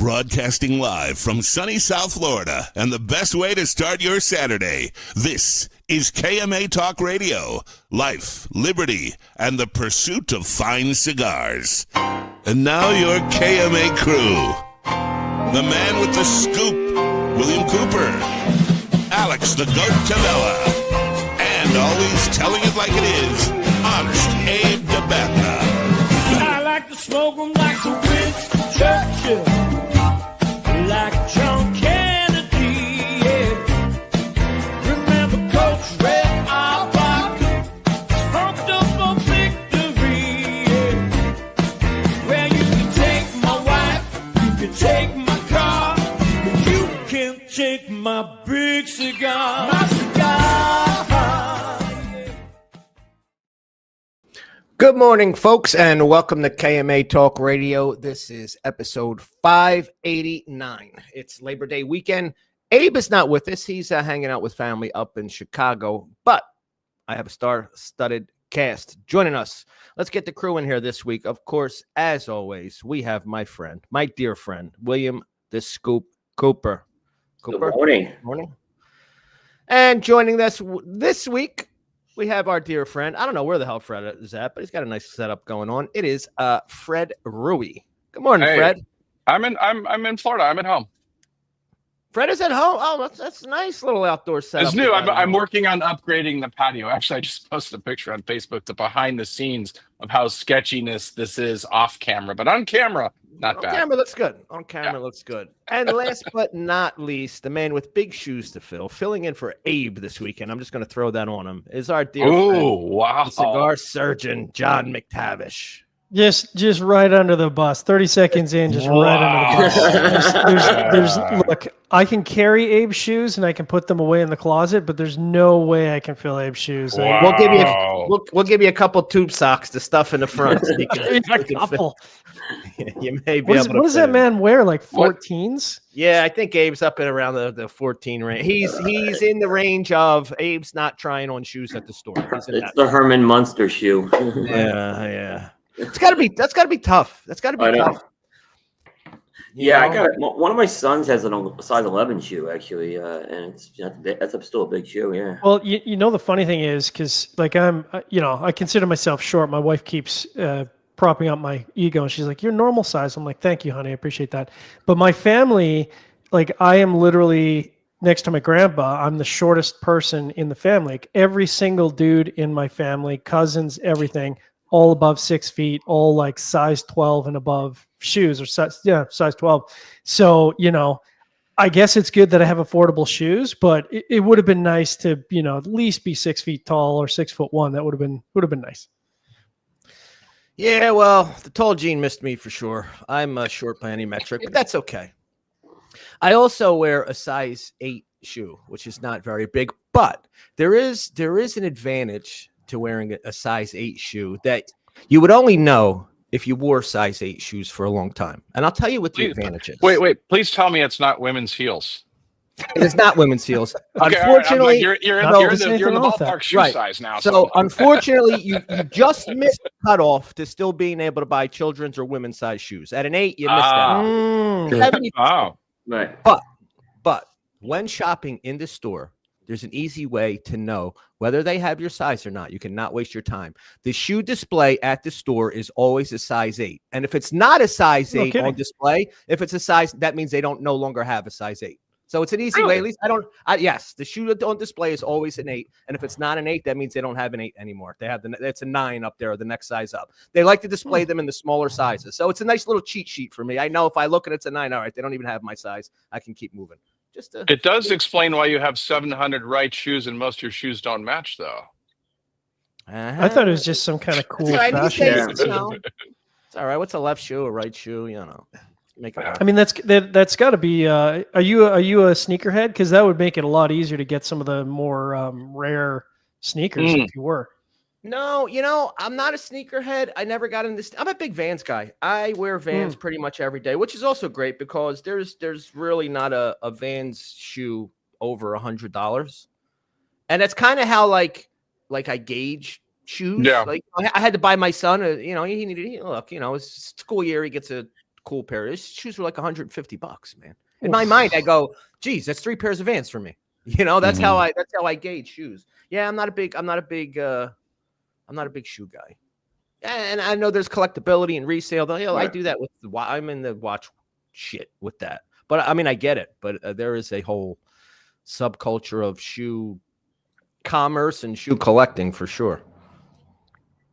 Broadcasting live from sunny South Florida and the best way to start your Saturday. This is KMA Talk Radio. Life, liberty, and the pursuit of fine cigars. And now your KMA crew. The man with the scoop, William Cooper. Alex the Goat Tavella. And always telling it like it is, Honest Abe Dababneh. I like to smoke them like the Winston Churchill, like John Kennedy, yeah. Remember Coach Red Auerbach, smoked up for victory, yeah. Well, you can take my wife, you can take my car, but you can't take my big cigar. My cigar. Good morning, folks, and welcome to KMA Talk Radio. This is episode 589. It's Labor Day weekend. Abe is not with us. He's hanging out with family up in Chicago, but I have a star-studded cast joining us. Let's get the crew in here this week. Of course, as always, we have my friend, my dear friend, William the Scoop Cooper. Cooper. Good morning. Good morning. And joining us this week, we have our dear friend. I don't know where the hell Fred is at, but he's got a nice setup going on. It is Fred Rewey. Good morning, hey, Fred. I'm in Florida. I'm at home. Fred is at home. Oh, that's a nice little outdoor setup. It's new. I'm working on upgrading the patio. Actually, I just posted a picture on Facebook, the behind the scenes of how sketchiness this is off camera, but on camera, not bad. On camera looks good. On camera looks good. And last but not least, the man with big shoes to fill, filling in for Abe this weekend. I'm just going to throw that on him. Is our dear friend, wow, cigar surgeon John McTavish. Just right under the bus. 30 seconds in, just right under the bus. Look, I can carry Abe's shoes and I can put them away in the closet, but there's no way I can fill Abe's shoes. Wow. We'll give you a couple tube socks to stuff in the front. So A couple. You may be able to. What does that man wear? Like 14s? Yeah, I think Abe's up at around the 14 range. He's in the range of Abe's not trying on shoes at the store. It's the Herman Munster shoe. Yeah. That's gotta be tough. That's gotta be tough. Yeah, I got it. One of my sons has a size 11 shoe actually, and that's still a big shoe. Yeah. Well, you know the funny thing is because like I consider myself short. My wife keeps propping up my ego, and she's like, "You're normal size." I'm like, "Thank you, honey. I appreciate that." But my family, like, I am literally next to my grandpa. I'm the shortest person in the family. Like, every single dude in my family, cousins, everything, all above 6 feet, all like size 12 and above shoes or size 12. So, I guess it's good that I have affordable shoes, but it would have been nice to, at least be 6 feet tall or 6'1". That would have been nice. Yeah, well, the tall gene missed me for sure. I'm short by any metric, but that's okay. I also wear a size 8 shoe, which is not very big, but there is an advantage to wearing a size 8 shoe that you would only know if you wore size 8 shoes for a long time. And I'll tell you what the advantage is. Wait, please tell me it's not women's heels. It is not women's heels. Okay, unfortunately, right, you're in the ballpark shoe size now. So unfortunately, you just missed the cutoff to still being able to buy children's or women's size shoes. At an 8, you missed out. Right. But when shopping in the store, there's an easy way to know whether they have your size or not. You cannot waste your time. The shoe display at the store is always a size 8. And if it's not a size 8 on display, if it's a size, that means they don't no longer have a size 8. So it's an easy way. At least yes, the shoe on display is always an 8. And if it's not an 8, that means they don't have an 8 anymore. They have it's a 9 up there, or the next size up. They like to display them in the smaller sizes. So it's a nice little cheat sheet for me. I know if I look at it's a 9, all right, they don't even have my size. I can keep moving. It does explain why you have 700 right shoes and most of your shoes don't match, though. I thought it was just some kind of cool fashion. It's all right. What's a left shoe, a right shoe? Make it. I mean, that's got to be. Are you a sneakerhead? Because that would make it a lot easier to get some of the more rare sneakers if you were. No, I'm not a sneakerhead. I never got into this. I'm a big Vans guy. I wear Vans pretty much every day, which is also great because there's really not a Vans shoe over $100. And that's kind of how like I gauge shoes. Yeah. Like I had to buy my son he needed, his school year, he gets a cool pair. His shoes were like $150, man. In my mind, I go, geez, that's 3 pairs of Vans for me. You know, that's how I gauge shoes. Yeah, I'm not a big shoe guy. And I know there's collectability and resale. Though, I do that with I'm in the watch shit with that. But I mean, I get it. But there is a whole subculture of shoe commerce and shoe collecting for sure.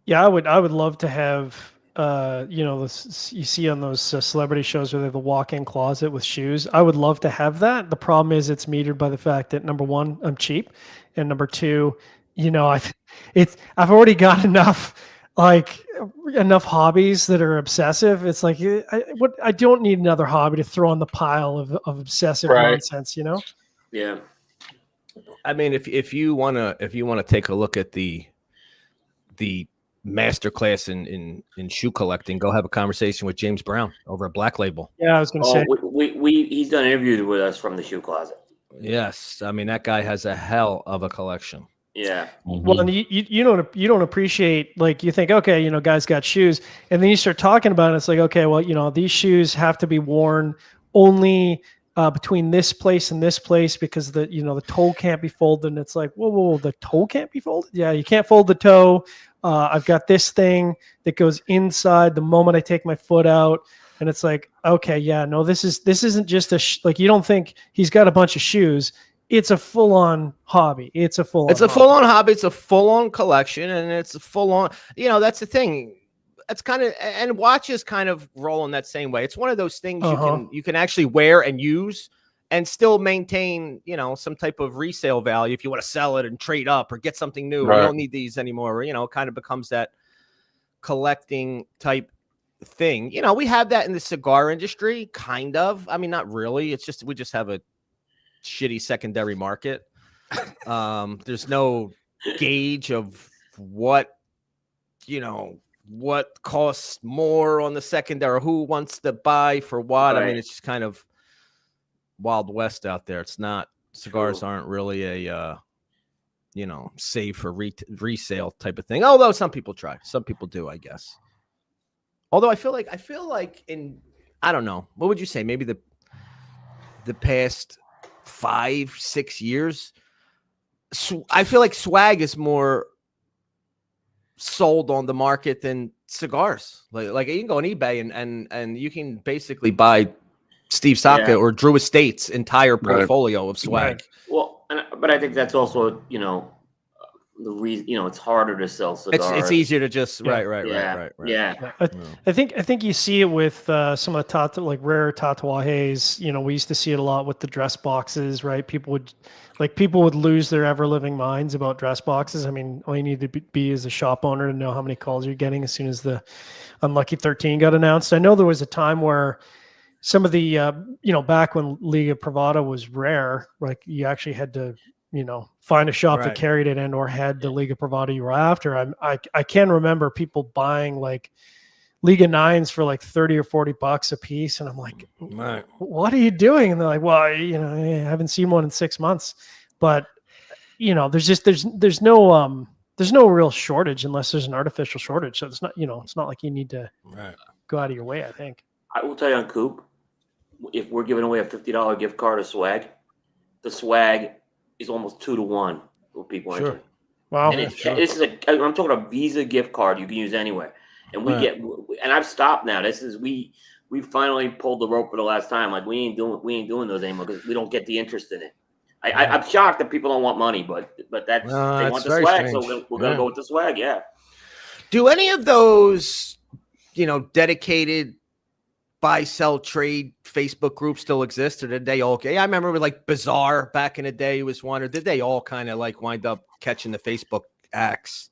Yeah, I would love to have this, you see on those celebrity shows where they have the walk-in closet with shoes. I would love to have that. The problem is it's metered by the fact that number one, I'm cheap, and number two, I've already got enough hobbies that are obsessive. It's like I don't need another hobby to throw on the pile of obsessive nonsense. Yeah. I mean, if you wanna take a look at the masterclass in shoe collecting, go have a conversation with James Brown over at Black Label. Yeah, I was going to say he's done interviews with us from the shoe closet. Yes, I mean that guy has a hell of a collection. Yeah. Well, and you don't appreciate, like, you think, okay, guys got shoes, and then you start talking about it. It's like, okay, well, these shoes have to be worn only between this place and this place because the toe can't be folded. And it's like, whoa, the toe can't be folded? Yeah, you can't fold the toe. I've got this thing that goes inside the moment I take my foot out. And it's like, okay, yeah, no, this isn't just like, you don't think he's got a bunch of shoes. It's a full-on hobby. It's a full-on hobby. It's a full-on collection, and it's a full-on, that's the thing. That's kind of, and watches kind of roll in that same way. It's one of those things you can actually wear and use and still maintain, some type of resale value if you want to sell it and trade up or get something new. Right. You don't need these anymore. It kind of becomes that collecting type thing. We have that in the cigar industry, kind of. I mean, not really. It's just we just have a shitty secondary market. There's no gauge of what costs more on the secondary, or who wants to buy for what. Right. I mean, it's just kind of Wild West out there. It's not, cigars aren't really a save for resale type of thing, although some people try. Some people do, I guess. Although I feel like I don't know, what would you say, maybe the past 5-6 years, I feel like swag is more sold on the market than cigars. Like you can go on eBay and you can basically buy Steve Saka or Drew Estate's entire portfolio of swag. Right. Well, but I think that's also the reason, it's harder to sell cigars. It's easier to just right. Yeah. I think you see it with some of the rare tatuajes. We used to see it a lot with the dress boxes, right? People would lose their ever living minds about dress boxes. I mean, all you need to be as a shop owner to know how many calls you're getting as soon as the Unlucky 13 got announced. I know there was a time where some of the back when Liga Privada was rare, like you actually had to find a shop that carried it and or had the Liga Privada you were after. I can remember people buying like Liga 9s for like $30 or $40 a piece, and I'm like, what are you doing? And they're like, well, I haven't seen one in 6 months. But there's no real shortage unless there's an artificial shortage. So it's not it's not like you need to go out of your way, I think. I will tell you on Coop, if we're giving away a $50 gift card of swag, the swag is almost 2-to-1 with people. Sure. Wow. And I'm talking a Visa gift card you can use anywhere. And and I've stopped now. We finally pulled the rope for the last time. Like we ain't doing those anymore because we don't get the interest in it. I'm shocked that people don't want money, but that's they want the swag, strange. So we're gonna go with the swag. Yeah. Do any of those, dedicated buy, sell, trade Facebook groups still exist, or did they all? I remember with Bazaar back in the day was one, or did they all kind of wind up catching the Facebook axe?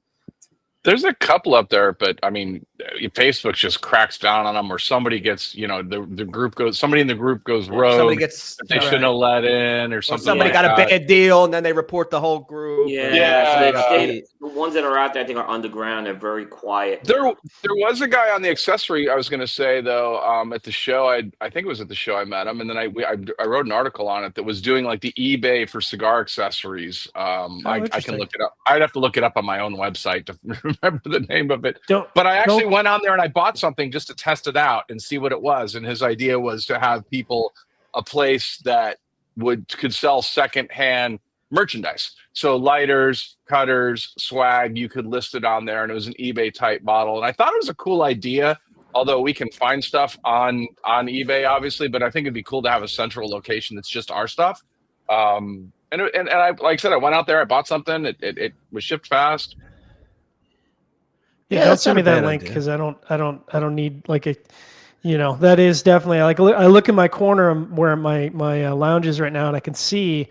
There's a couple up there, but I mean, Facebook just cracks down on them, or somebody gets, the group goes, somebody in the group goes rogue. Somebody gets, they shouldn't have let in, or something. Somebody got a bad deal, and then they report the whole group. Yeah. So the ones that are out there, I think, are underground. They're very quiet. There was a guy on the accessory. I was going to say though, at the show, I think it was at the show I met him, and then I wrote an article on it that was doing the eBay for cigar accessories. I can look it up. I'd have to look it up on my own website to remember the name of it. But I actually actually went on there and I bought something just to test it out and see what it was. And his idea was to have a place that could sell secondhand merchandise. So lighters, cutters, swag, you could list it on there, and it was an eBay type model. And I thought it was a cool idea, although we can find stuff on eBay, obviously, but I think it'd be cool to have a central location that's just our stuff. And I, like I said, I went out there, I bought something, it was shipped fast. Yeah, don't send me that link because I don't need like a, that is definitely I look in my corner where my lounge is right now, and I can see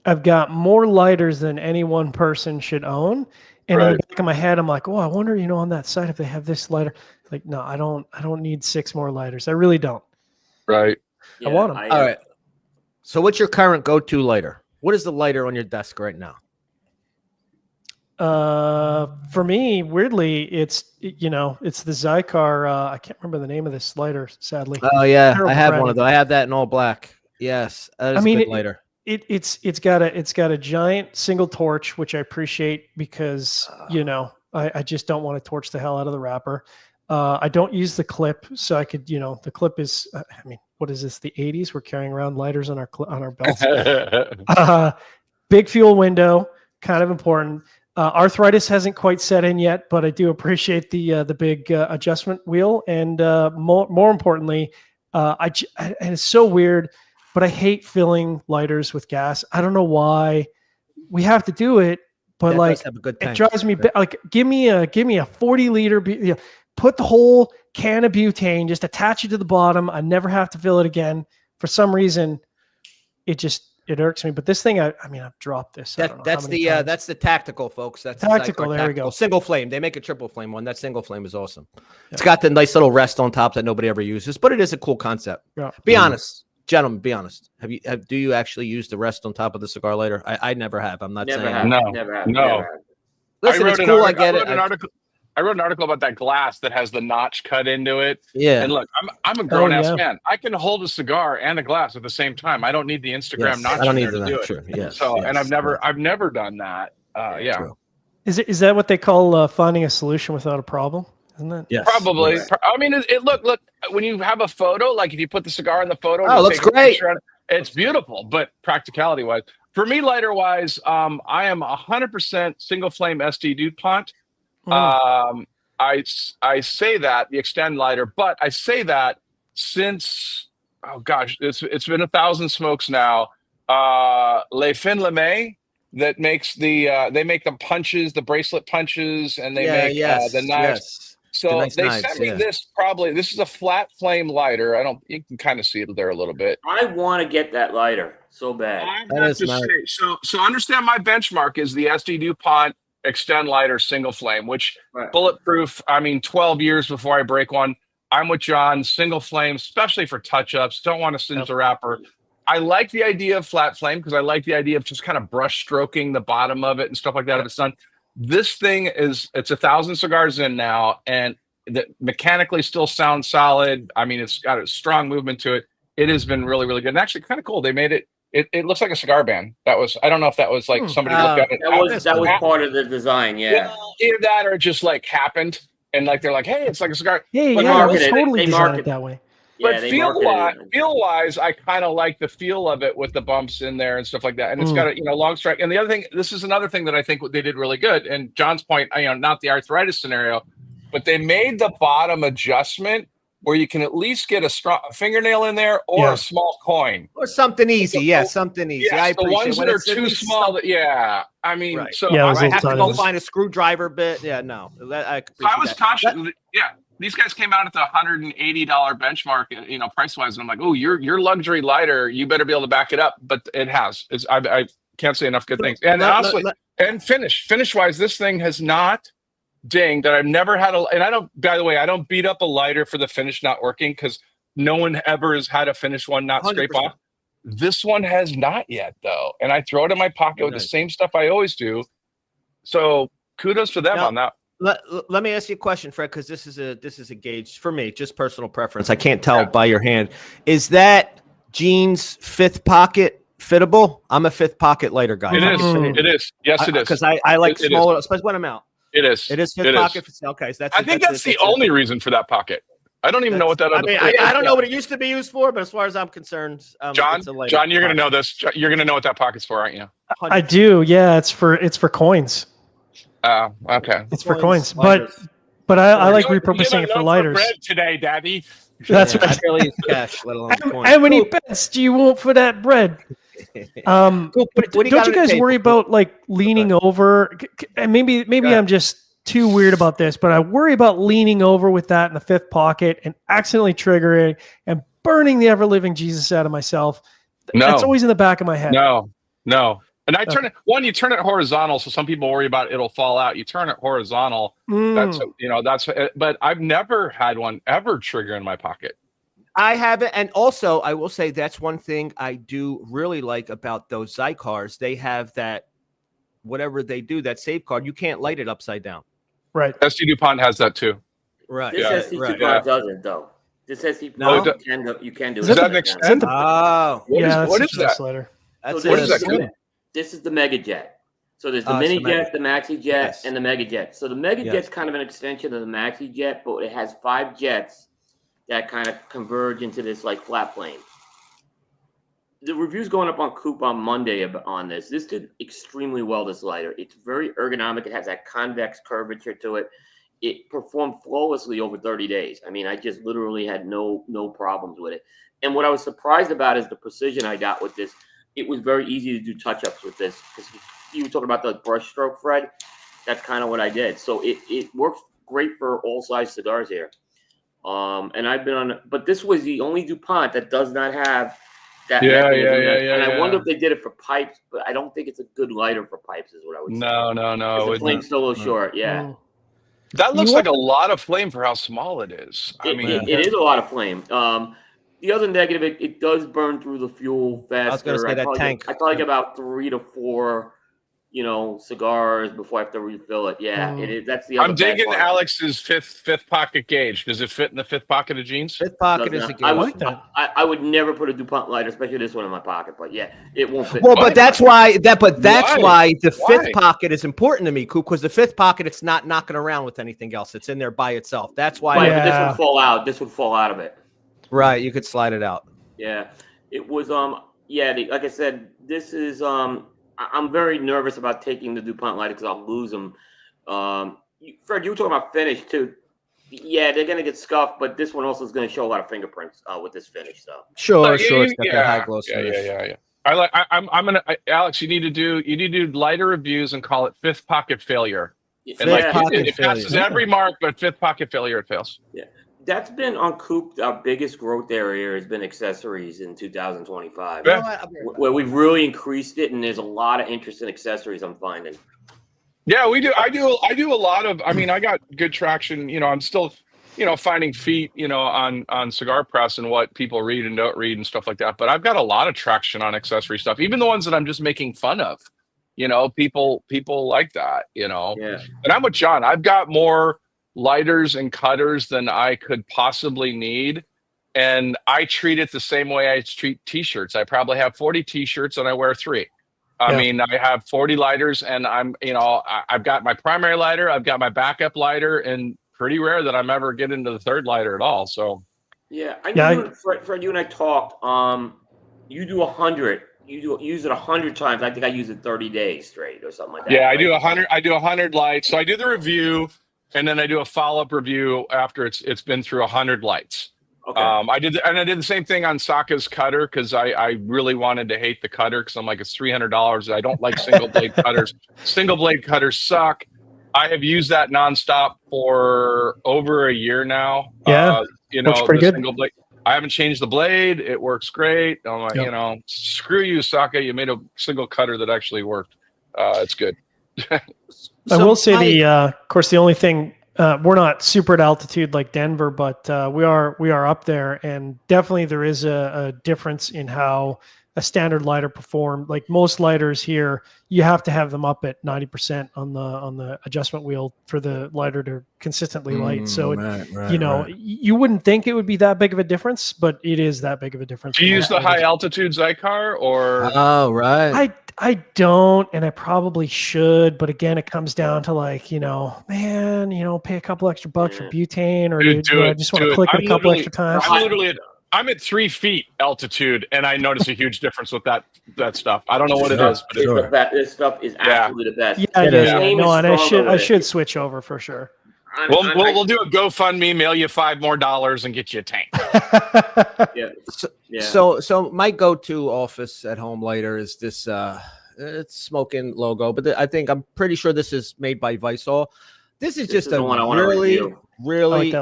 I've got more lighters than any one person should own. And in the back of my head, I'm like, oh, I wonder, on that site if they have this lighter. Like, no, I don't need 6 more lighters. I really don't. Right. I want them. All right. So what's your current go-to lighter? What is the lighter on your desk right now? For me, weirdly, it's the Zycar. I can't remember the name of this lighter, sadly. Oh yeah, I have one of those. I have that in all black. Yes, that is a good lighter. It's got a giant single torch, which I appreciate because I just don't want to torch the hell out of the wrapper. I don't use the clip, so I could the clip is what is this, the 80s? We're carrying around lighters on our belts. Big fuel window, kind of important. Arthritis hasn't quite set in yet, but I do appreciate the big adjustment wheel, and more importantly, and it's so weird, but I hate filling lighters with gas. I don't know why we have to do it, but it drives me like give me a 40-liter. Put the whole can of butane, just attach it to the bottom. I never have to fill it again. For some reason, it irks me. But this thing, I've dropped this. That's the tactical, folks. That's tactical. There we go. Single flame. They make a triple flame one. That single flame is awesome. Yeah. It's got the nice little rest on top that nobody ever uses, but it is a cool concept. Yeah. Be honest, gentlemen. Be honest. Do you actually use the rest on top of the cigar lighter? I never have. I'm not never saying have. No. Never have. No. Never have. Listen, it's cool. I get it. I wrote an article about that glass that has the notch cut into it. Yeah. And look, I'm a grown ass man. I can hold a cigar and a glass at the same time. I don't need the Instagram notch. I don't need to do it. True. Yes. So, and I've never done that. Yeah. True. Is that what they call finding a solution without a problem? Isn't that? Yes. Probably. Yes. I mean, look, when you have a photo, like if you put the cigar in the photo, it looks great. It's beautiful, but practicality wise, for me, lighter wise, I am 100% single flame SD DuPont. I say that the Extend lighter, but I say that since it's been 1,000 smokes now. Les Fin Lemay that makes they make the punches, the bracelet punches, and they make the knives. So they sent me this. This is a flat flame lighter. You can kind of see it there a little bit. I want to get that lighter so bad. So understand my benchmark is the SD DuPont Extend lighter single flame, which bulletproof. 12 years before I break one. I'm with John. Single flame, especially for touch-ups. Don't want to singe the wrapper. I like the idea of flat flame because I like the idea of just kind of brush stroking the bottom of it and stuff like that if it's done. This thing it's 1,000 cigars in now, and that mechanically still sounds solid. It's got a strong movement to it. It has been really, really good, and actually kind of cool. They made it. It looks like a cigar band. I don't know if that was like somebody looked at it. That was part of the design, yeah. Either that or it just like happened, and like they're like, hey, it's like a cigar. Yeah, totally designed it that way. But feel-wise, I kind of like the feel of it with the bumps in there and stuff like that. And it's got a long strike. And the other thing, this is another thing that I think they did really good. And John's point, not the arthritis scenario, but they made the bottom adjustment where you can at least get a strong fingernail in there or a small coin. Or something easy. Something easy. Yeah, the ones that are too small. I have to go find a screwdriver bit. Yeah, no. I was cautious. These guys came out at the $180 benchmark, price-wise, and I'm like, oh, your luxury lighter, you better be able to back it up. But it has. I can't say enough good things. And honestly, and finish-wise, this thing has not dinged. That I've never had and I don't. By the way, I don't beat up a lighter for the finish not working because no one ever has had a finish one not 100%. Scrape off. This one has not yet, though, and I throw it in my pocket with the same stuff I always do. So kudos to them on that. Let me ask you a question, Fred, because this is a gauge for me, just personal preference. I can't tell by your hand. Is that Gene's fifth pocket fittable? I'm a fifth pocket lighter guy. It is. Yes, it is. Because I like smaller, especially when I'm out. It is. It is fifth It pocket. is. Okay, so that's. I think that's the only reason for that pocket. I don't even know what that. I mean, I don't know what it used to be used for, but as far as I'm concerned, John, it's a lighter John, you're going to pocket. know this. You're going to know what that pocket's for, aren't you? I do. Yeah, it's for coins. Okay. It's for coins, lighters. but I like You repurposing it for lighters. bread today, Daddy. That's I right. barely use cash, let alone coins. How many pence do you want for that bread? Cool. What do you got Don't you on the guys table? worry about like leaning over? And maybe I'm just too weird about this, but I worry about leaning over with that in the fifth pocket and accidentally triggering and burning the ever living Jesus out of myself. No. That's always in the back of my head. No. And I turn it. You turn it horizontal, so some people worry about it'll fall out. You turn it horizontal. That's But I've never had one ever trigger in my pocket. I haven't, and also I will say that's one thing I do really like about those Zycars. They have that, whatever they do, that safeguard. You can't light it upside down. Right. SD DuPont has that too. Right. This SC doesn't though. This SC No? you can do Is it. that an extend? Oh, What is that? Slider. that's So What is that? it. This is the Mega Jet. So there's the Oh, it's Mini the Mega Jet, the Maxi Jet, Yes. and the Mega Jet. So the Mega Yes. Jet's kind of an extension of the Maxi Jet, but it has 5 jets that kind of converge into this like flat plane. The review's going up on Coop on Monday on this. This did extremely well, this lighter. It's very ergonomic. It has that convex curvature to it. It performed flawlessly over 30 days. I mean, I just literally had no problems with it. And what I was surprised about is the precision I got with this. It was very easy to do touch-ups with this. Because you were talking about the brush stroke, Fred. That's kind of what I did. So it works great for all size cigars here. And I've been on, but this was the only DuPont that does not have that. And I wonder if they did it for pipes, but I don't think it's a good lighter for pipes, is what I would say. No. The flame's still a little short. Yeah. That looks like a lot of flame for how small it is. It is a lot of flame. The other negative, it does burn through the fuel faster. I was going to say that tank. I probably get about 3 to 4, cigars before I have to refill it. Yeah, it is. That's the other. I'm digging Alex's fifth pocket gauge. Does it fit in the fifth pocket of jeans? Fifth pocket is a good. I would never put a DuPont lighter, especially this one, in my pocket. But yeah, it won't fit. Well, but that's why the fifth pocket is important to me, because the fifth pocket, it's not knocking around with anything else. It's in there by itself. That's why. This would fall out. This would fall out of it. Right, you could slide it out. Yeah, it was. Like I said, this is. I'm very nervous about taking the DuPont lighter because I'll lose them. Fred, you were talking about finish too. Yeah, they're gonna get scuffed, but this one also is gonna show a lot of fingerprints with this finish. So sure, it's got that high gloss finish. Yeah. Alex, you need to do lighter reviews and call it fifth pocket failure. And it passes every mark, but fifth pocket failure, it fails. Yeah. That's been on Coop. Our biggest growth area has been accessories in 2025, where we've really increased it, and there's a lot of interest in accessories. I'm finding. Yeah, we do. I do a lot of. I mean, I got good traction. I'm still, finding feet, on cigar press and what people read and don't read and stuff like that. But I've got a lot of traction on accessory stuff, even the ones that I'm just making fun of. People like that. Yeah. And I'm with John. I've got more lighters and cutters than I could possibly need, and I treat it the same way I treat t-shirts. I probably have 40 t-shirts and I wear 3. I mean, I have 40 lighters, and I've got my primary lighter, I've got my backup lighter, and pretty rare that I'm ever get into the third lighter at all. So Fred, you and I talked. You do 100. You use it 100 times. I think I use it 30 days straight or something like that. Yeah, I do 100. I do 100 lights. So I do the review, and then I do a follow-up review after it's been through 100 lights. Okay. I did the same thing on Saka's cutter because I really wanted to hate the cutter because I'm like, it's $300. I don't like single blade cutters. Single blade cutters suck. I have used that nonstop for over a year now. Yeah, looks pretty good. Single blade. I haven't changed the blade. It works great. I'm like, screw you, Saka. You made a single cutter that actually worked. It's good. I will say of course, the only thing, we're not super at altitude like Denver, but we are up there, and definitely there is a difference in how a standard lighter performed. Like most lighters here, you have to have them up at 90% on the adjustment wheel for the lighter to consistently light. So you wouldn't think it would be that big of a difference, but it is that big of a difference. Do you use the high altitude Zycar or? Oh, right. I don't, and I probably should, but again, it comes down to like, man, pay a couple extra bucks for butane, or do I just want to click it a couple extra times? I'm at 3 feet altitude, and I notice a huge difference with that stuff. I don't know what it is, but this stuff is absolutely the best. Yeah. No, and I should switch over for sure. We'll do a GoFundMe, mail you $5 more and get you a tank. So my go-to office at home lighter is this it's smoking logo, but I'm pretty sure this is made by Visol. This is just a really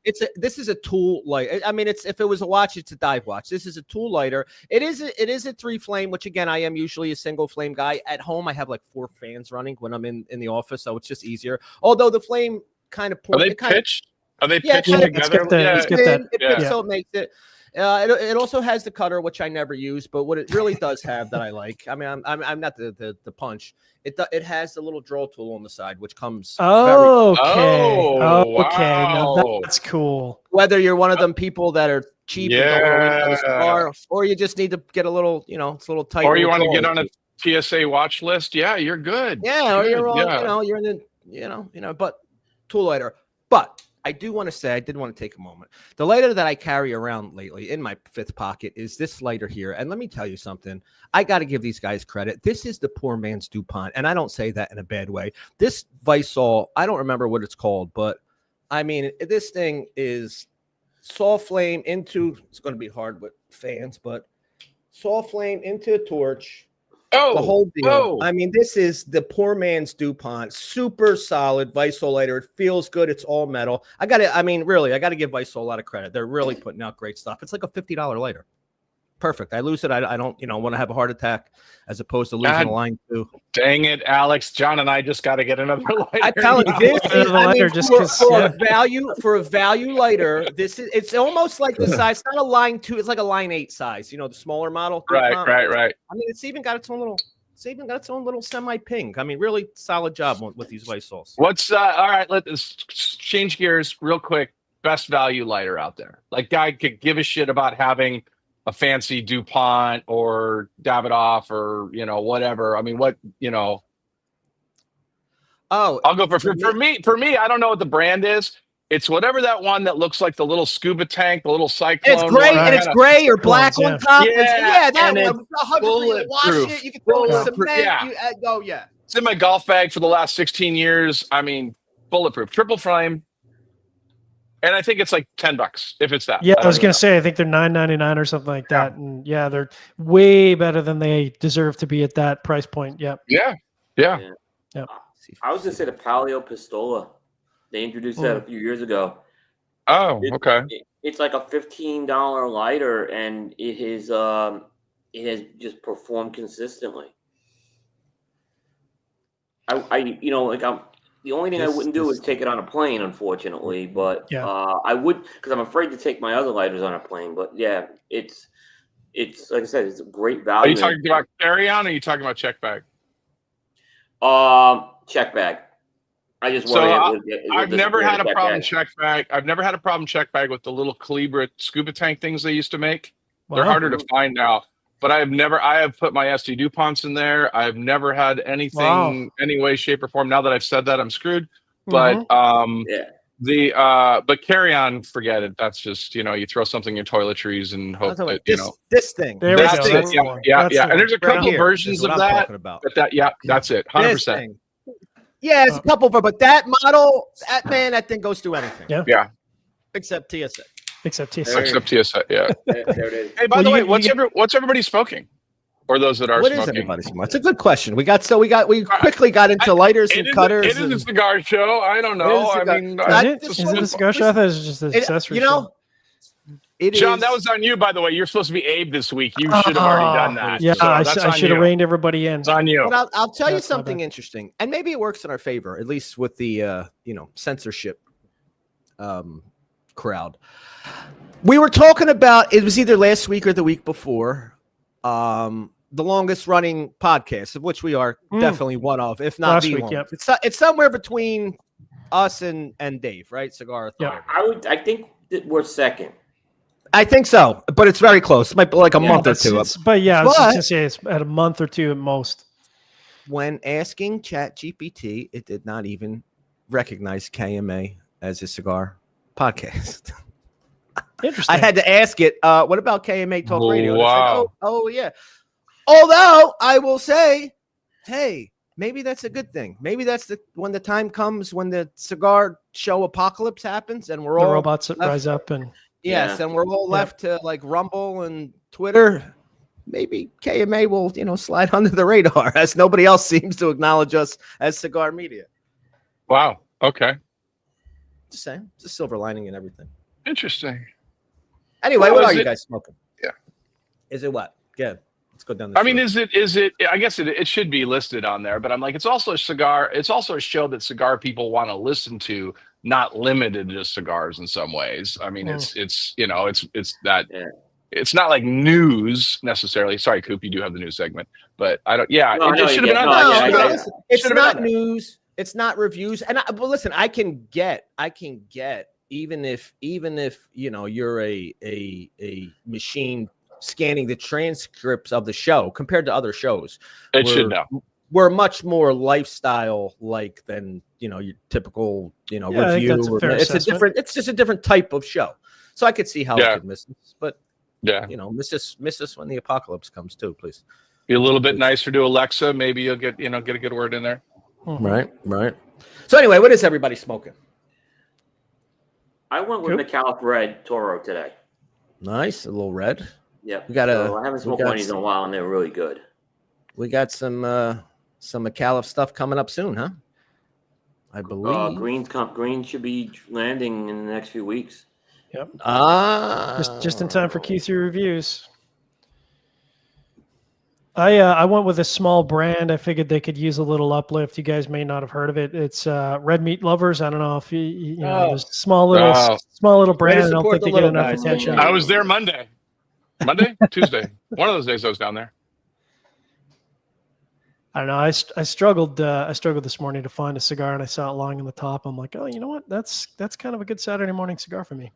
this is a tool light. I mean, if it was a watch, it's a dive watch. This is a tool lighter. It is a 3-flame, which again, I am usually a single flame guy. At home, I have like 4 fans running when I'm in the office, so it's just easier. Although the flame kind of Are they pitched together? So it makes it. It also has the cutter, which I never use, but what it really does have that I like. I mean, I'm not the punch. It has the little draw tool on the side, which comes. Okay. Wow. Now that's cool. Whether you're one of them people that are cheap and don't want to leave the car, or you just need to get a little, it's a little tight. Or you want to get on a TSA watch list. Yeah, you're good. Yeah, or you're all, you're in the, but tool lighter. But I do want to say, I did want to take a moment. The lighter that I carry around lately in my 5th pocket is this lighter here. And let me tell you something. I got to give these guys credit. This is the poor man's DuPont. And I don't say that in a bad way. This Visol, I don't remember what it's called, but I mean, this thing is soft flame into, it's going to be hard with fans, but soft flame into a torch. The whole deal. I mean, this is the poor man's DuPont. Super solid Visol lighter. It feels good. It's all metal. I got to give Visol a lot of credit. They're really putting out great stuff. It's like a $50 lighter. Perfect. I lose it. I don't, want to have a heart attack as opposed to losing a line too. Dang it, Alex. John and I just got to get another lighter. I tell you, for a value lighter, it's almost like the size. It's not a line 2. It's like a line 8 size. The smaller model. Right. I mean, it's even got its own little semi pink. I mean, really solid job with these Visols. What's all right? Let's change gears real quick. Best value lighter out there. Like, guy could give a shit about having a fancy DuPont or Davidoff or whatever. I mean, I'll go for me. I don't know what the brand is. It's whatever that one that looks like the little scuba tank, the little cyclone. It's gray, and it's gray or black on top. Yeah, that one. 100%. Wash it. You can throw it in cement. It's in my golf bag for the last 16 years. I mean, bulletproof, triple frame. And I think it's like $10 if it's that. Yeah, I was going to say, I think they're $9.99 or something like that. And they're way better than they deserve to be at that price point. Yep. Yeah. I was going to say the Palio Pistola. They introduced that a few years ago. Oh, okay. It's like a $15 lighter, and it has just performed consistently. The only thing I wouldn't do is take it on a plane, unfortunately. But I would, because I'm afraid to take my other lighters on a plane. But yeah, it's like I said, it's a great value. Are you talking about carry-on, or are you talking about check bag? Check bag. I just I've never had a problem check bag. I've never had a problem check bag with the little Calibra scuba tank things they used to make. Wow. They're harder to find now. But I have put my SD DuPonts in there. I've never had anything, any way, shape, or form. Now that I've said that, I'm screwed. But but carry on, forget it. That's just, you throw something in your toiletries and hope that, this thing. That's it. Yeah. And there's a couple versions of that. That's it. 100%. Yeah, it's a couple, but that model, that thing goes through anything. Yeah. Except TSA. Yeah. There it is. Hey, by the way, what's everybody smoking? Or those that are smoking? What is everybody smoking? It's a good question. We quickly got into lighters and cutters. It is a cigar show. I don't know. Is it a cigar show? I thought it was just an accessory show. John, that was on you, by the way. You're supposed to be Abe this week. You should have already done that. Yeah, I should have reined everybody in. It's on you. But I'll tell you something interesting, and maybe it works in our favor, at least with the censorship crowd. We were talking about, it was either last week or the week before, the longest running podcast, of which we are definitely one of, if not the longest. Yep. It's somewhere between us and Dave, right? Cigar Authority. Yeah, I think that we're second. I think so, but it's very close. It might be like a month or two. But yeah, I was just gonna say it's at a month or two at most. When asking ChatGPT, it did not even recognize KMA as a cigar podcast. Interesting. I had to ask it, what about KMA Talk Radio? And it Wow. said, oh, yeah. Although I will say, hey, maybe that's a good thing. Maybe that's when the time comes when the cigar show apocalypse happens and we're the all robots that rise up and and we're all left to like Rumble and Twitter. Maybe KMA will, slide under the radar as nobody else seems to acknowledge us as cigar media. Wow. Okay. Just saying, it's a silver lining in everything. Interesting. Anyway, Well, what are is you it- guys smoking? Yeah. Is it what? Good. Let's go down the I mean, shore. is it? I guess it should be listed on there, but I'm like, it's also a cigar. It's also a show that cigar people want to listen to, not limited to cigars in some ways. I mean, it's that. Yeah. It's not like news necessarily. Sorry, Coop, you do have the news segment, but I don't. Yeah, No, I know it should you have been get- on no, there. yeah, yeah. Listen, it's Should've been not on there. news. It's not reviews. And but listen, I can get even if you're a machine scanning the transcripts of the show compared to other shows. It should know. We're much more lifestyle like than your typical I think review. that's a fair assessment. It's just a different type of show. So I could see how Yeah. it could miss this, but Yeah, miss us when the apocalypse comes too, please. be a little bit nicer to Alexa. Maybe you'll get get a good word in there. Right. So anyway, what is everybody smoking? I went with McAuliffe Red Toro today. Nice, a little red. Yep. We got I haven't smoked one of these in a while, and they're really good. We got some McAuliffe stuff coming up soon, huh? I believe. Green should be landing in the next few weeks. Yep. Just in time for Q3 reviews. I went with a small brand. I figured they could use a little uplift. You guys may not have heard of it. It's Red Meat Lovers. I don't know if you know, there's a small little brand. I don't think they get enough attention. I was there Monday, Tuesday. One of those days I was down there. I don't know. I struggled. I struggled this morning to find a cigar, and I saw it lying on the top. I'm like, oh, you know what? That's kind of a good Saturday morning cigar for me.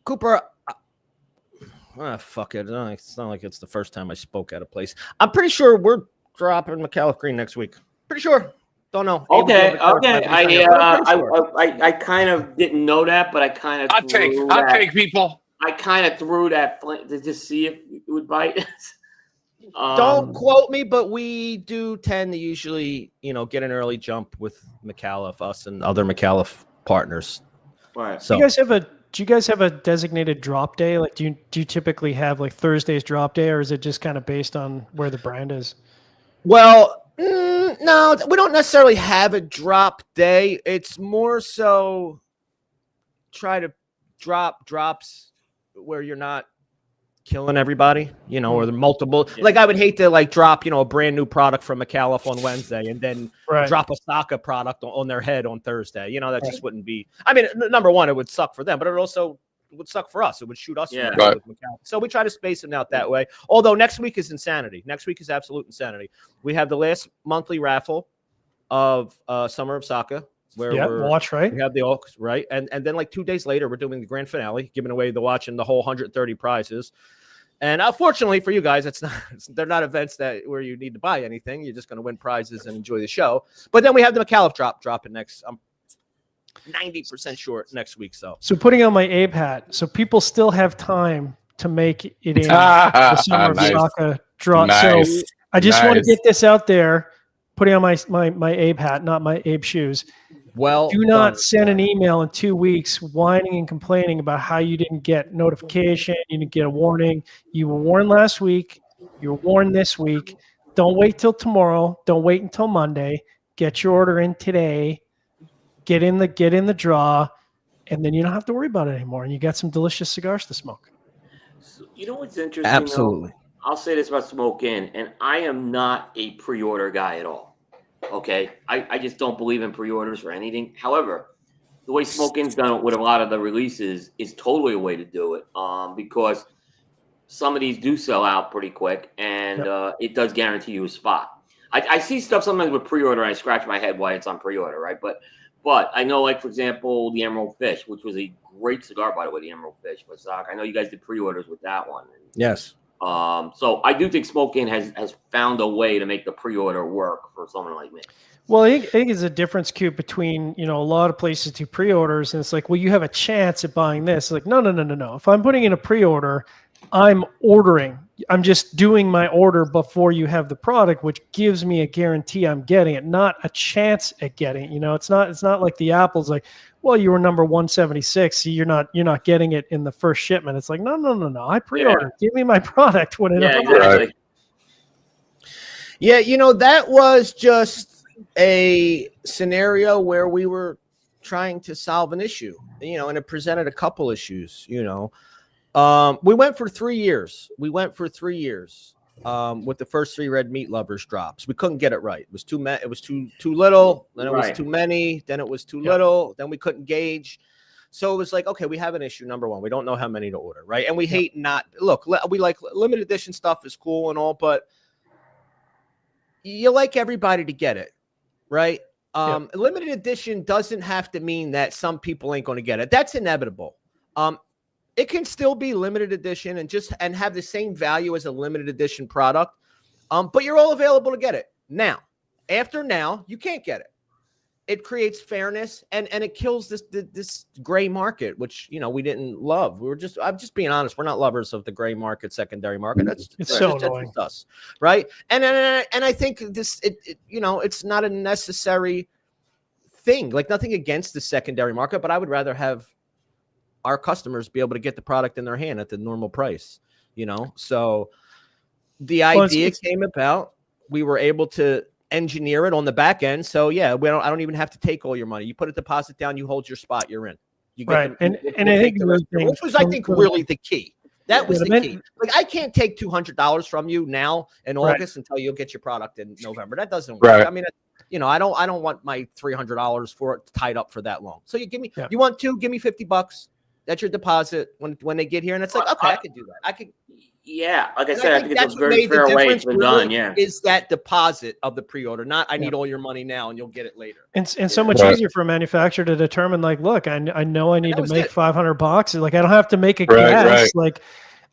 Cooper. Fuck it. It's not like it's the first time I spoke at a place. I'm pretty sure we're dropping McAuliffe Green next week. Pretty sure. Don't know. Okay. Sure. I kind of didn't know that, but I kind of Hot take, people. I kind of threw that to just see if it would bite. Don't quote me, but we do tend to usually, get an early jump with McAuliffe, us and other McAuliffe partners. Right. So Do you guys have a designated drop day? Like, do you typically have like Thursday's drop day, or is it just kind of based on where the brand is? Well, no, we don't necessarily have a drop day. It's more so try to drop drops where you're not killing everybody, or the multiple. Yeah. Like I would hate to like drop, a brand new product from McAuliffe on Wednesday and then drop a Saka product on their head on Thursday. That just wouldn't be. I mean, number one, it would suck for them, but it also would suck for us. It would shoot us. Yeah. in the head with McAuliffe. So we try to space them out that way. Although next week is insanity. Next week is absolute insanity. We have the last monthly raffle of Summer of Saka. Where watch, right? We have the Oaks, right? And then like 2 days later, we're doing the grand finale, giving away the watch and the whole 130 prizes. And unfortunately for you guys, they're not events where you need to buy anything. You're just going to win prizes and enjoy the show. But then we have the McAuliffe dropping next. I'm 90% sure next week. So putting on my Abe hat, so people still have time to make it in the Summer of Saka drop. Nice. So I just want to get this out there. Putting on my Abe hat, not my Abe shoes. Well, do not send an email in 2 weeks whining and complaining about how you didn't get notification, you didn't get a warning. You were warned last week. You were warned this week. Don't wait till tomorrow. Don't wait until Monday. Get your order in today. Get in the draw, and then you don't have to worry about it anymore. And you got some delicious cigars to smoke. So, you know what's interesting? Absolutely. Though? I'll say this about Smoke In, and I am not a pre-order guy at all. Okay, I just don't believe in pre-orders for anything. However, the way Smoke In's done it with a lot of the releases is totally a way to do it. Because some of these do sell out pretty quick, and it does guarantee you a spot. I see stuff sometimes with pre-order, and I scratch my head why it's on pre-order, right? But I know, like for example, the Emerald Fish, which was a great cigar, by the way, the Emerald Fish. But Zach, I know you guys did pre-orders with that one. Yes. So I do think Smoke Inn has found a way to make the pre-order work for someone like me. Well, I think it's a difference, Q, between, a lot of places do pre-orders, and it's like, well, you have a chance at buying this. It's like, no. If I'm putting in a pre-order, I'm ordering. I'm just doing my order before you have the product, which gives me a guarantee I'm getting it, not a chance at getting it. It's not like the Apple's like, well, you were number 176, so you're not getting it in the first shipment. It's like, no. I pre-ordered. Give me my product when it arrives. Exactly. Yeah, that was just a scenario where we were trying to solve an issue, and it presented a couple issues, we went for 3 years. With the first 3 Red Meat Lovers drops. We couldn't get it right. It was too little, then it was too many, then it was too little, then we couldn't gauge. So it was like, okay, we have an issue. Number one, we don't know how many to order, right? And we hate we like limited edition stuff is cool and all, but you like everybody to get it. Right. Limited edition doesn't have to mean that some people ain't going to get it. That's inevitable. It can still be limited edition and have the same value as a limited edition product. But you're all available to get it. Now, you can't get it. It creates fairness and it kills this gray market, which, we didn't love. I'm just being honest. We're not lovers of the gray market, secondary market. It's so annoying. Us, right? And I think it's not a necessary thing. Like, nothing against the secondary market, but I would rather have our customers be able to get the product in their hand at the normal price. So the idea came about. We were able to engineer it on the back end. So I don't even have to take all your money. You put a deposit down, you hold your spot, you're in. You get and I think which was, I think, really the key. That was the key. Like, I can't take $200 from you now in August until you'll get your product in November. That doesn't work. Right. I mean, I don't want my $300 for it tied up for that long. So you want to give me $50. That's your deposit when they get here, and it's like, okay, I can do that. I can. Yeah, like I said, I think it's a very fair way it's been done. Yeah, is that deposit of the pre-order, not I need all your money now and you'll get it later. And so much easier for a manufacturer to determine, like, look, I know I need to make 500 boxes. Like, I don't have to make a guess. Right. Like,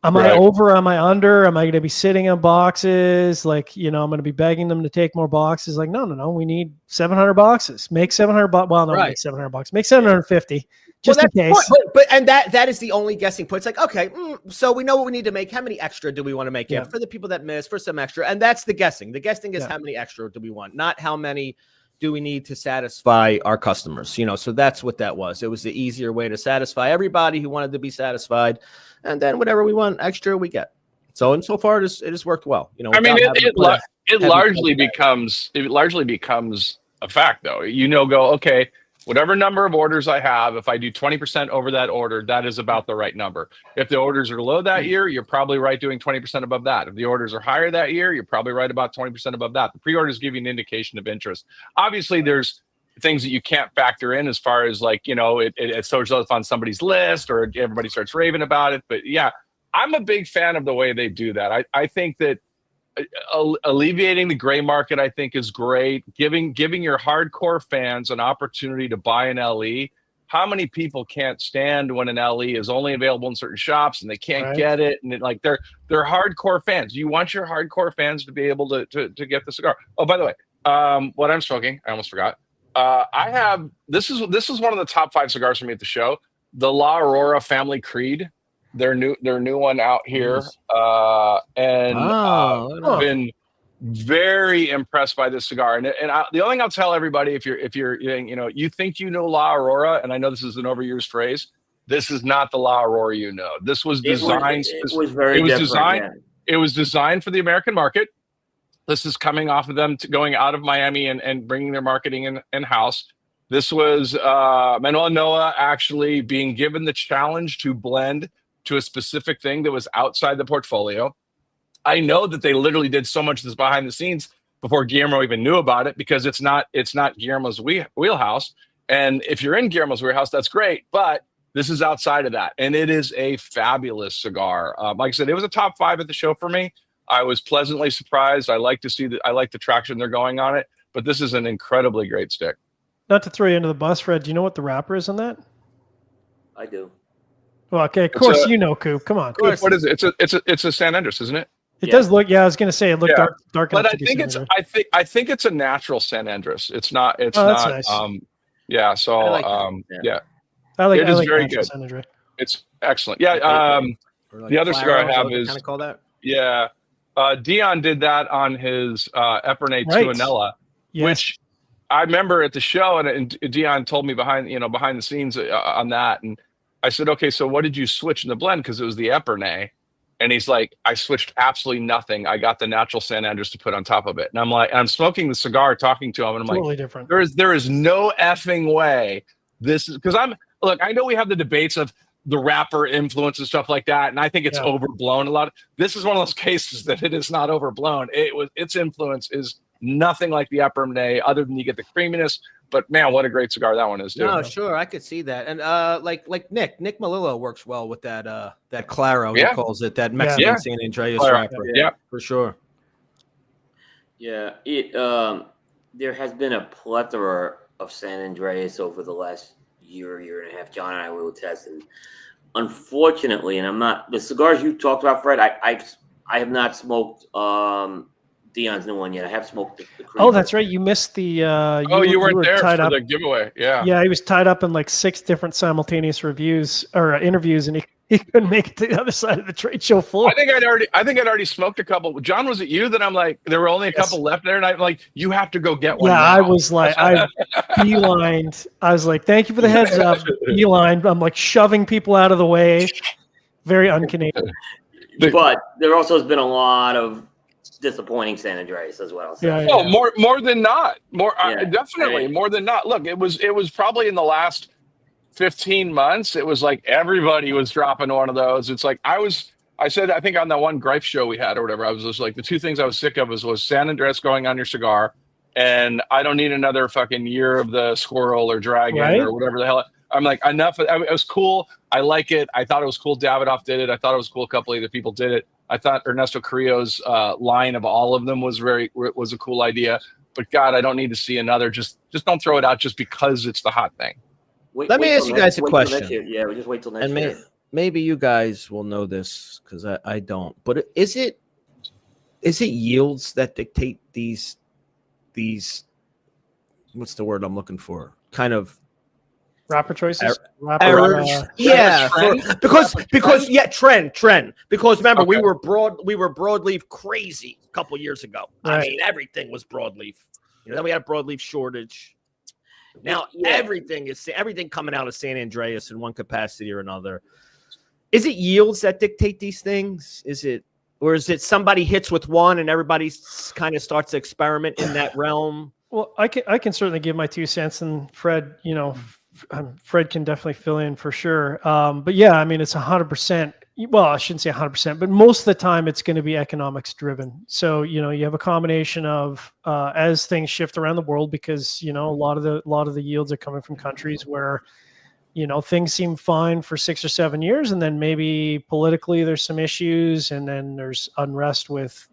am I over? Am I under? Am I going to be sitting on boxes? Like, I'm going to be begging them to take more boxes. Like, no. We need 700 boxes. Make 700. Well, no, make 700 boxes. Make 750. Just in case. But that is the only guessing point. It's like, okay, so we know what we need to make. How many extra do we want to make? For the people that miss, for some extra. And that's the guessing. The guessing is how many extra do we want, not how many do we need to satisfy our customers. So that's what that was. It was the easier way to satisfy everybody who wanted to be satisfied. And then whatever we want extra, we get. So far, it has worked well. I mean, it largely becomes a fact, though. Okay, whatever number of orders I have, if I do 20% over that order, that is about the right number. If the orders are low that year, you're probably right doing 20% above that. If the orders are higher that year, you're probably right about 20% above that. The pre-orders give you an indication of interest. Obviously, there's things that you can't factor in as far as, like, it shows up on somebody's list or everybody starts raving about it. But yeah, I'm a big fan of the way they do that. I think that alleviating the gray market, I think, is great. Giving your hardcore fans an opportunity to buy an LE. How many people can't stand when an LE is only available in certain shops and they can't get it? And they're hardcore fans. You want your hardcore fans to be able to get the cigar. Oh, by the way, what I'm smoking, I almost forgot. I have this is one of the top 5 cigars for me at the show. The La Aurora Family Creed. Their new one out here, and I've been very impressed by this cigar. And the only thing I'll tell everybody, if you're you think you know La Aurora, and I know this is an overused phrase, this is not the La Aurora you know. This was designed. It was designed for the American market. This is coming off of them going out of Miami and bringing their marketing in house. This was Manuel Noah actually being given the challenge to blend to a specific thing that was outside the portfolio. I know that they literally did so much of this behind the scenes before Guillermo even knew about it, because it's not Guillermo's wheelhouse. And if you're in Guillermo's wheelhouse, that's great, but this is outside of that. And it is a fabulous cigar. Like I said, it was a top 5 at the show for me. I was pleasantly surprised. I like the traction they're going on it, but this is an incredibly great stick. Not to throw you under the bus, Fred, do you know what the wrapper is on that? I do. Well, okay, of course you know, Coop. Come on. Coop, what is it? It's a San Andres, isn't it? It does look. Yeah, I was gonna say it looked dark. But I think I think it's a natural San Andres. It's not. It's that's not. Nice. Yeah. So I like I like. It is like very good. San Andres. It's excellent. Yeah. The other cigar I have is kind of call that. Yeah. Dion did that on his Epernay Tuanella, which I remember at the show, and Dion told me behind the scenes on that, and I said, okay, so what did you switch in the blend? Because it was the Epernay, and he's like, I switched absolutely nothing. I got the natural San Andres to put on top of it, and I'm like, I'm smoking the cigar, talking to him, and I'm totally like, different. There is no effing way this is because I know we have the debates of the rapper influence and stuff like that, and I think it's overblown a lot. This is one of those cases that it is not overblown. Its influence is nothing like the Epernay, other than you get the creaminess. But man, what a great cigar that one is too. No, sure, I could see that. And like Nick Melillo works well with that Claro. He calls it that Mexican San Andreas wrapper. Yeah, for sure. Yeah, there has been a plethora of San Andreas over the last year and a half. John and I will test, and unfortunately, and I'm not the cigars you talked about, Fred. I have not smoked Dion's new one yet. I have smoked the Oh, that's right. You missed the. You weren't there for the giveaway. Yeah. Yeah, he was tied up in like 6 different simultaneous reviews or interviews, and he couldn't make it to the other side of the trade show floor. I think I'd already smoked a couple. John, was it you that I'm like, there were only a couple left there, and I'm like, you have to go get one. Yeah, now. I was like, I beelined. I was like, thank you for the heads up. Beeline. I'm like shoving people out of the way. Very un-Canadian. But there also has been a lot of disappointing San Andreas as well. So. Yeah. Oh, more than not. Definitely more than not. Look, it was probably in the last 15 months. It was like everybody was dropping one of those. It's like I said, I think on that one gripe show we had or whatever, I was just like, the 2 things I was sick of was San Andres going on your cigar, and I don't need another fucking year of the squirrel or dragon or whatever the hell. I'm like, enough. It was cool. I like it. I thought it was cool. Davidoff did it. I thought it was cool. A couple other people did it. I thought Ernesto Carrillo's line of all of them was a cool idea. But God, I don't need to see another. Just don't throw it out just because it's the hot thing. Let me ask you guys a question. Yeah, we just wait till next year. Maybe you guys will know this because I don't. But is it yields that dictate these? What's the word I'm looking for? Kind of. Wrapper choices, trend. Because remember, we were broadleaf crazy a couple years ago. Right. I mean, everything was broadleaf. Then we had a broadleaf shortage. Now everything coming out of San Andreas in one capacity or another. Is it yields that dictate these things? Is it somebody hits with one and everybody kind of starts to experiment in that realm? Well, I can certainly give my 2 cents, and Fred, Fred can definitely fill in for sure. But yeah, I mean, it's 100%. Well, I shouldn't say 100%, but most of the time it's going to be economics driven. So, you have a combination of as things shift around the world, because, a lot of the yields are coming from countries where, things seem fine for 6 or 7 years. And then maybe politically there's some issues, and then there's unrest with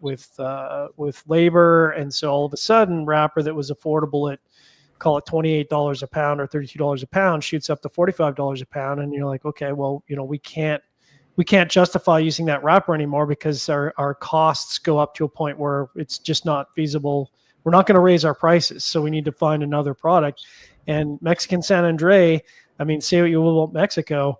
labor. And so all of a sudden, wrapper that was affordable at, call it $28 a pound or $32 a pound, shoots up to $45 a pound. And you're like, okay, well, we can't justify using that wrapper anymore because our costs go up to a point where it's just not feasible. We're not going to raise our prices. So we need to find another product. And Mexican San Andre, I mean, say what you will about Mexico,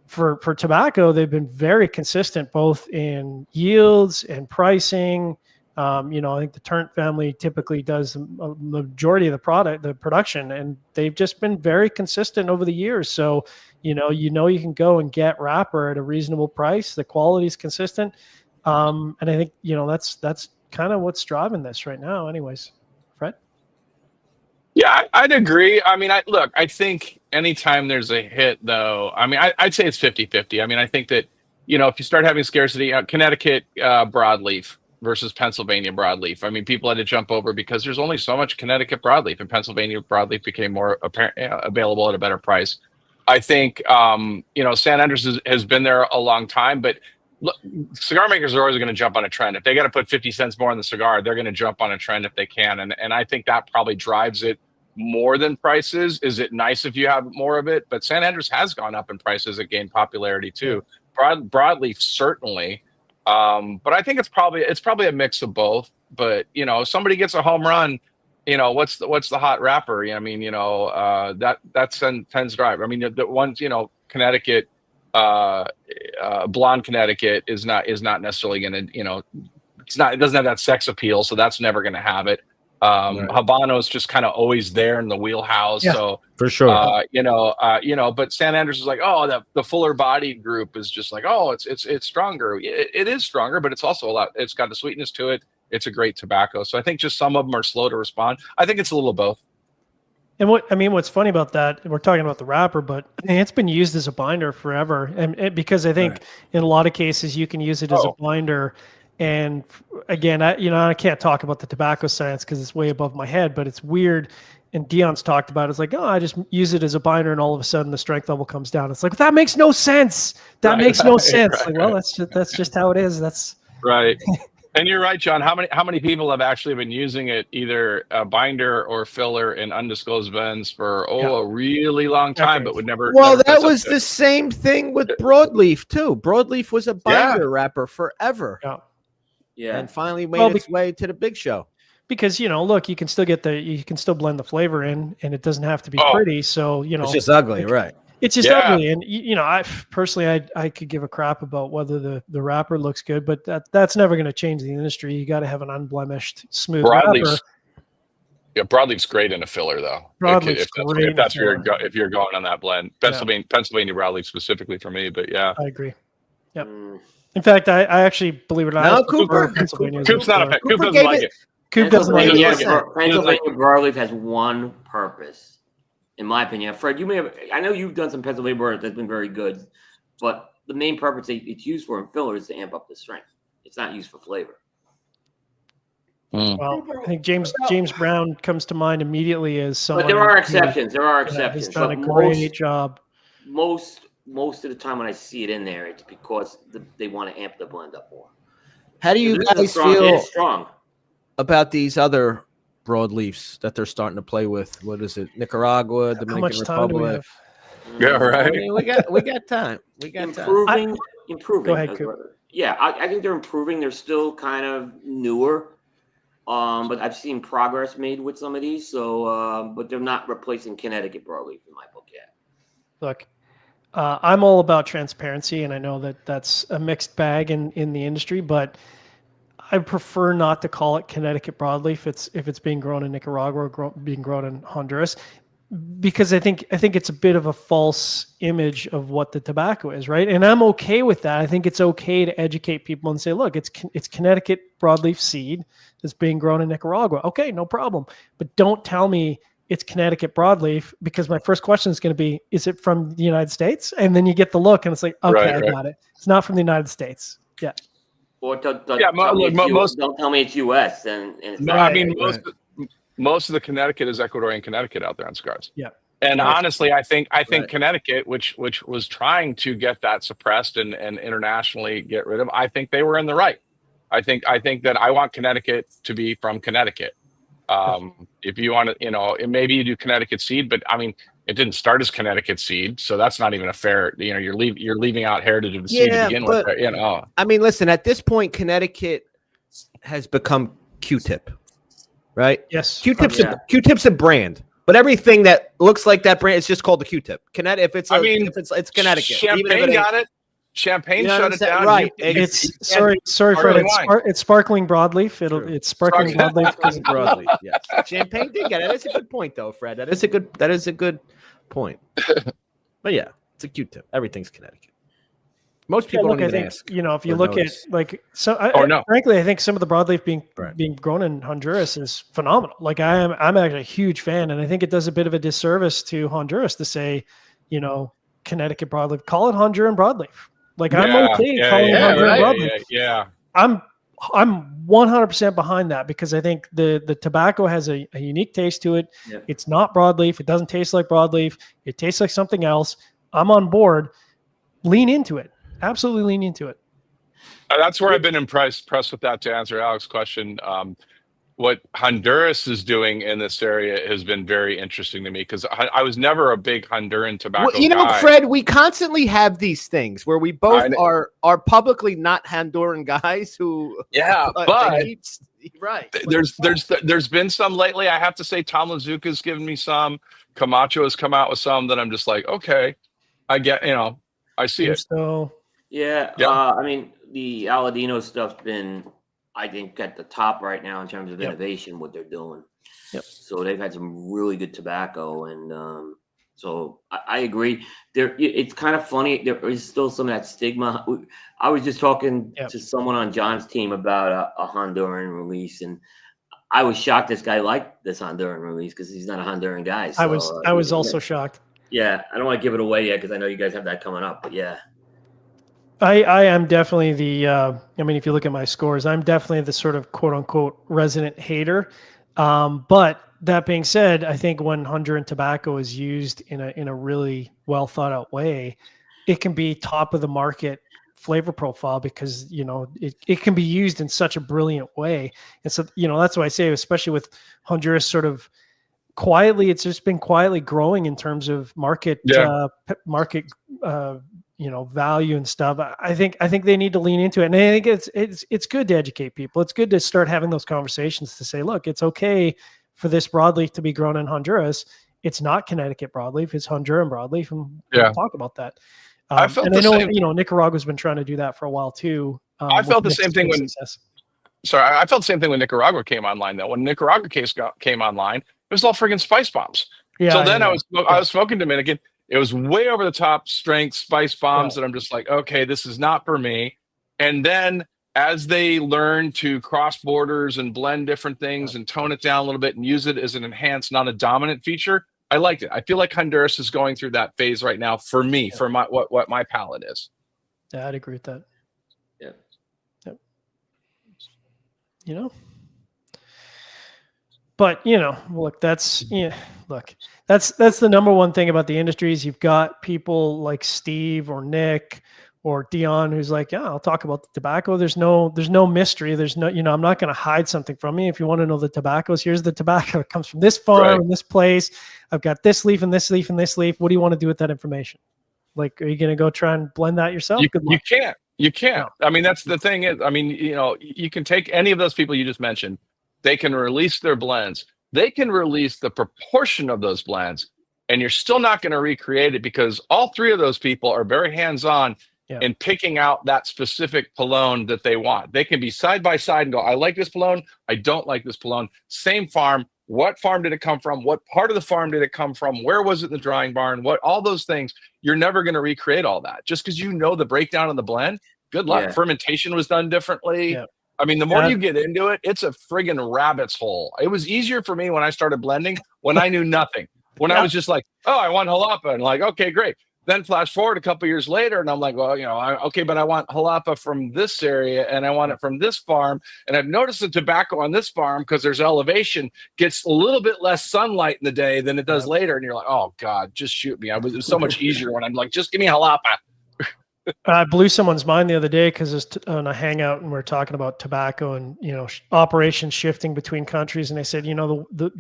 for tobacco, they've been very consistent, both in yields and pricing. I think the Turnt family typically does a majority of the production, and they've just been very consistent over the years. So, you can go and get wrapper at a reasonable price. The quality is consistent. And I think, that's kind of what's driving this right now anyways. Fred? Yeah, I'd agree. I mean, I think anytime there's a hit, though, I mean, I'd say it's 50-50. I mean, I think that, if you start having scarcity, Connecticut broadleaf versus Pennsylvania broadleaf. I mean, people had to jump over because there's only so much Connecticut broadleaf, and Pennsylvania broadleaf became more available at a better price. I think, San Andres has been there a long time, but look, cigar makers are always going to jump on a trend. If they got to put 50 cents more on the cigar, they're going to jump on a trend if they can. And I think that probably drives it more than prices. Is it nice if you have more of it? But San Andreas has gone up in prices. It gained popularity too. Broadleaf certainly, but I think it's probably a mix of both. But if somebody gets a home run, what's the hot wrapper? I mean, that tends to drive. I mean, the ones Connecticut, blonde Connecticut is not necessarily going to it doesn't have that sex appeal, so that's never going to have it. Right. Habano is just kind of always there in the wheelhouse. Yeah, so for sure, but San Andreas is like, the fuller bodied group is just like, it's stronger. It is stronger, but it's also it's got the sweetness to it. It's a great tobacco. So I think just some of them are slow to respond. I think it's a little of both. And what's funny about that, we're talking about the wrapper, but it's been used as a binder forever. And because I think in a lot of cases you can use it as a binder. And again, I can't talk about the tobacco science because it's way above my head, but it's weird. And Dion's talked about it. It's like, I just use it as a binder, and all of a sudden the strength level comes down. It's like, that makes no sense. That makes no sense. Like, well, that's just how it is. That's right. And you're right, John. How many people have actually been using it, either a binder or filler in undisclosed blends for a really long time, but would never. Well, never that was the same thing with broadleaf too. Broadleaf was a binder wrapper forever. Yeah. And finally made its way to the big show. Because look, you can still blend the flavor in, and it doesn't have to be pretty. So it's just ugly, right? It's just ugly, and I personally, I could give a crap about whether the wrapper looks good, but that's never going to change the industry. You got to have an unblemished, smooth wrapper. Yeah, broadleaf's great in a filler, though. If you're going on that blend, Pennsylvania broadleaf specifically for me, but yeah, I agree. Yep. In fact, I actually, believe it or not, Cooper doesn't like it. Coop doesn't like it. Pennsylvania broadleaf has one purpose, in my opinion. Fred, I know you've done some Pennsylvania broadleaf that's been very good, but the main purpose it's used for in filler is to amp up the strength. It's not used for flavor. Well, I think James Brown comes to mind immediately as someone. But there are exceptions. He's done a great job. Most of the time when I see it in there, it's because they want to amp the blend up more. How do you guys feel about these other broadleafs that they're starting to play with? What is it? Nicaragua, Dominican How much time Republic. do we have? Yeah, right. I mean, we got time. Improving. Go ahead, Coop. Yeah, I think they're improving. They're still kind of newer, but I've seen progress made with some of these. So, but they're not replacing Connecticut broadleaf in my book yet. Look. I'm all about transparency, and I know that that's a mixed bag in the industry, but I prefer not to call it Connecticut broadleaf if it's being grown in Nicaragua or being grown in Honduras, because I think it's a bit of a false image of what the tobacco is, right? And I'm okay with that. I think it's okay to educate people and say, look, it's Connecticut broadleaf seed that's being grown in Nicaragua. Okay, no problem. But don't tell me it's Connecticut broadleaf, because my first question is going to be, is it from the United States? And then you get the look and it's like, okay, I got it. It's not from the United States. Yeah. Or don't tell me it's U.S. Most of the Connecticut is Ecuadorian Connecticut out there on cigars. Yeah. And honestly, I think Connecticut, which was trying to get that suppressed and internationally get rid of, I think they were in the right. I think that I want Connecticut to be from Connecticut. If you want to, maybe you do Connecticut seed, but I mean, it didn't start as Connecticut seed, so that's not even a fair. You're leaving out heritage of the seed to begin with. I mean, listen, at this point, Connecticut has become Q-tip, right? Yes, Q-tip's a brand, but everything that looks like that brand is just called the Q-tip. Connecticut, it's Connecticut. Champagne got it. Champagne shut it down. Right. Sorry, Fred. It's sparkling broadleaf. It's sparkling broadleaf because broadleaf. Yes. Champagne did get it. That's a good point, though, Fred. That is a good point. But yeah, it's a Q-tip. Everything's Connecticut. Most people don't even ask. If you look at frankly, I think some of the broadleaf being grown in Honduras is phenomenal. Like I'm actually a huge fan, and I think it does a bit of a disservice to Honduras to say, Connecticut broadleaf. Call it Honduran broadleaf. Like I'm okay calling it Honduran broadleaf. Yeah. I'm 100% behind that, because I think the tobacco has a unique taste to it. Yeah. It's not broadleaf. It doesn't taste like broadleaf. It tastes like something else. I'm on board. Lean into it. Absolutely lean into it. That's where I've been impressed with that, to answer Alex's question. what Honduras is doing in this area has been very interesting to me, because I was never a big Honduran tobacco guy. Fred, we constantly have these things where we both are publicly not Honduran guys who. Yeah, but right. There's been some lately. I have to say, Tom Lazuka's given me some. Camacho has come out with some that I'm just like, okay, I get, I see it. So yeah. I mean, the Aladino stuff's been, I think, at the top right now in terms of innovation, what they're doing. Yep. So they've had some really good tobacco, and so I agree. It's kind of funny. There is still some of that stigma. I was just talking to someone on John's team about a Honduran release, and I was shocked this guy liked this Honduran release because he's not a Honduran guy. So, I was also shocked. Yeah, I don't want to give it away yet because I know you guys have that coming up, but yeah. I am definitely if you look at my scores, I'm definitely the sort of quote unquote resident hater. But that being said, I think when Honduran tobacco is used in a really well thought out way, it can be top of the market flavor profile because, it can be used in such a brilliant way. And so, that's why I say, especially with Honduras sort of quietly, it's just been quietly growing in terms of market, value and stuff. I think they need to lean into it. And I think it's good to educate people. It's good to start having those conversations to say, look, it's okay for this broadleaf to be grown in Honduras. It's not Connecticut broadleaf, it's Honduran broadleaf. And we'll talk about that. I know Nicaragua's been trying to do that for a while too. I felt the same thing I felt the same thing when Nicaragua came online though. When Nicaragua came online, it was all friggin' spice bombs. Yeah, so then I was smoking Dominican. It was way over the top strength spice bombs that I'm just like, okay, this is not for me. And then as they learn to cross borders and blend different things and tone it down a little bit and use it as an enhanced, not a dominant feature, I liked it. I feel like Honduras is going through that phase right now for me, for my what my palate is. Yeah, I'd agree with that. Yeah. Yep. But look, that's the number one thing about the industry is you've got people like Steve or Nick or Dion who's like, yeah, I'll talk about the tobacco. There's no mystery. There's no, I'm not going to hide something from you. If you want to know the tobaccos, here's the tobacco. It comes from this farm and this place. I've got this leaf and this leaf and this leaf. What do you want to do with that information? Like, are you going to go try and blend that yourself? You can't. I mean, that's the thing is, I mean, you can take any of those people you just mentioned. They can release their blends. They can release the proportion of those blends, and you're still not going to recreate it because all three of those people are very hands-on in picking out that specific Polone that they want. They can be side by side and go, I like this Polone. I don't like this Polone. Same farm. What farm did it come from? What part of the farm did it come from? Where was it in the drying barn? All those things. You're never going to recreate all that just because the breakdown of the blend. Good luck. Yeah. Fermentation was done differently. Yeah. I mean, the more you get into it, it's a friggin' rabbit's hole. It was easier for me when I started blending when I knew nothing. When I was just like, oh, I want jalapa. And like, okay, great. Then flash forward a couple years later, and I'm like, well, but I want jalapa from this area, and I want it from this farm. And I've noticed the tobacco on this farm, because there's elevation, gets a little bit less sunlight in the day than it does later. And you're like, oh, God, just shoot me. It was so much easier when I'm like, just give me jalapa. I blew someone's mind the other day because it's on a hangout and we're talking about tobacco and, operations shifting between countries. And they said,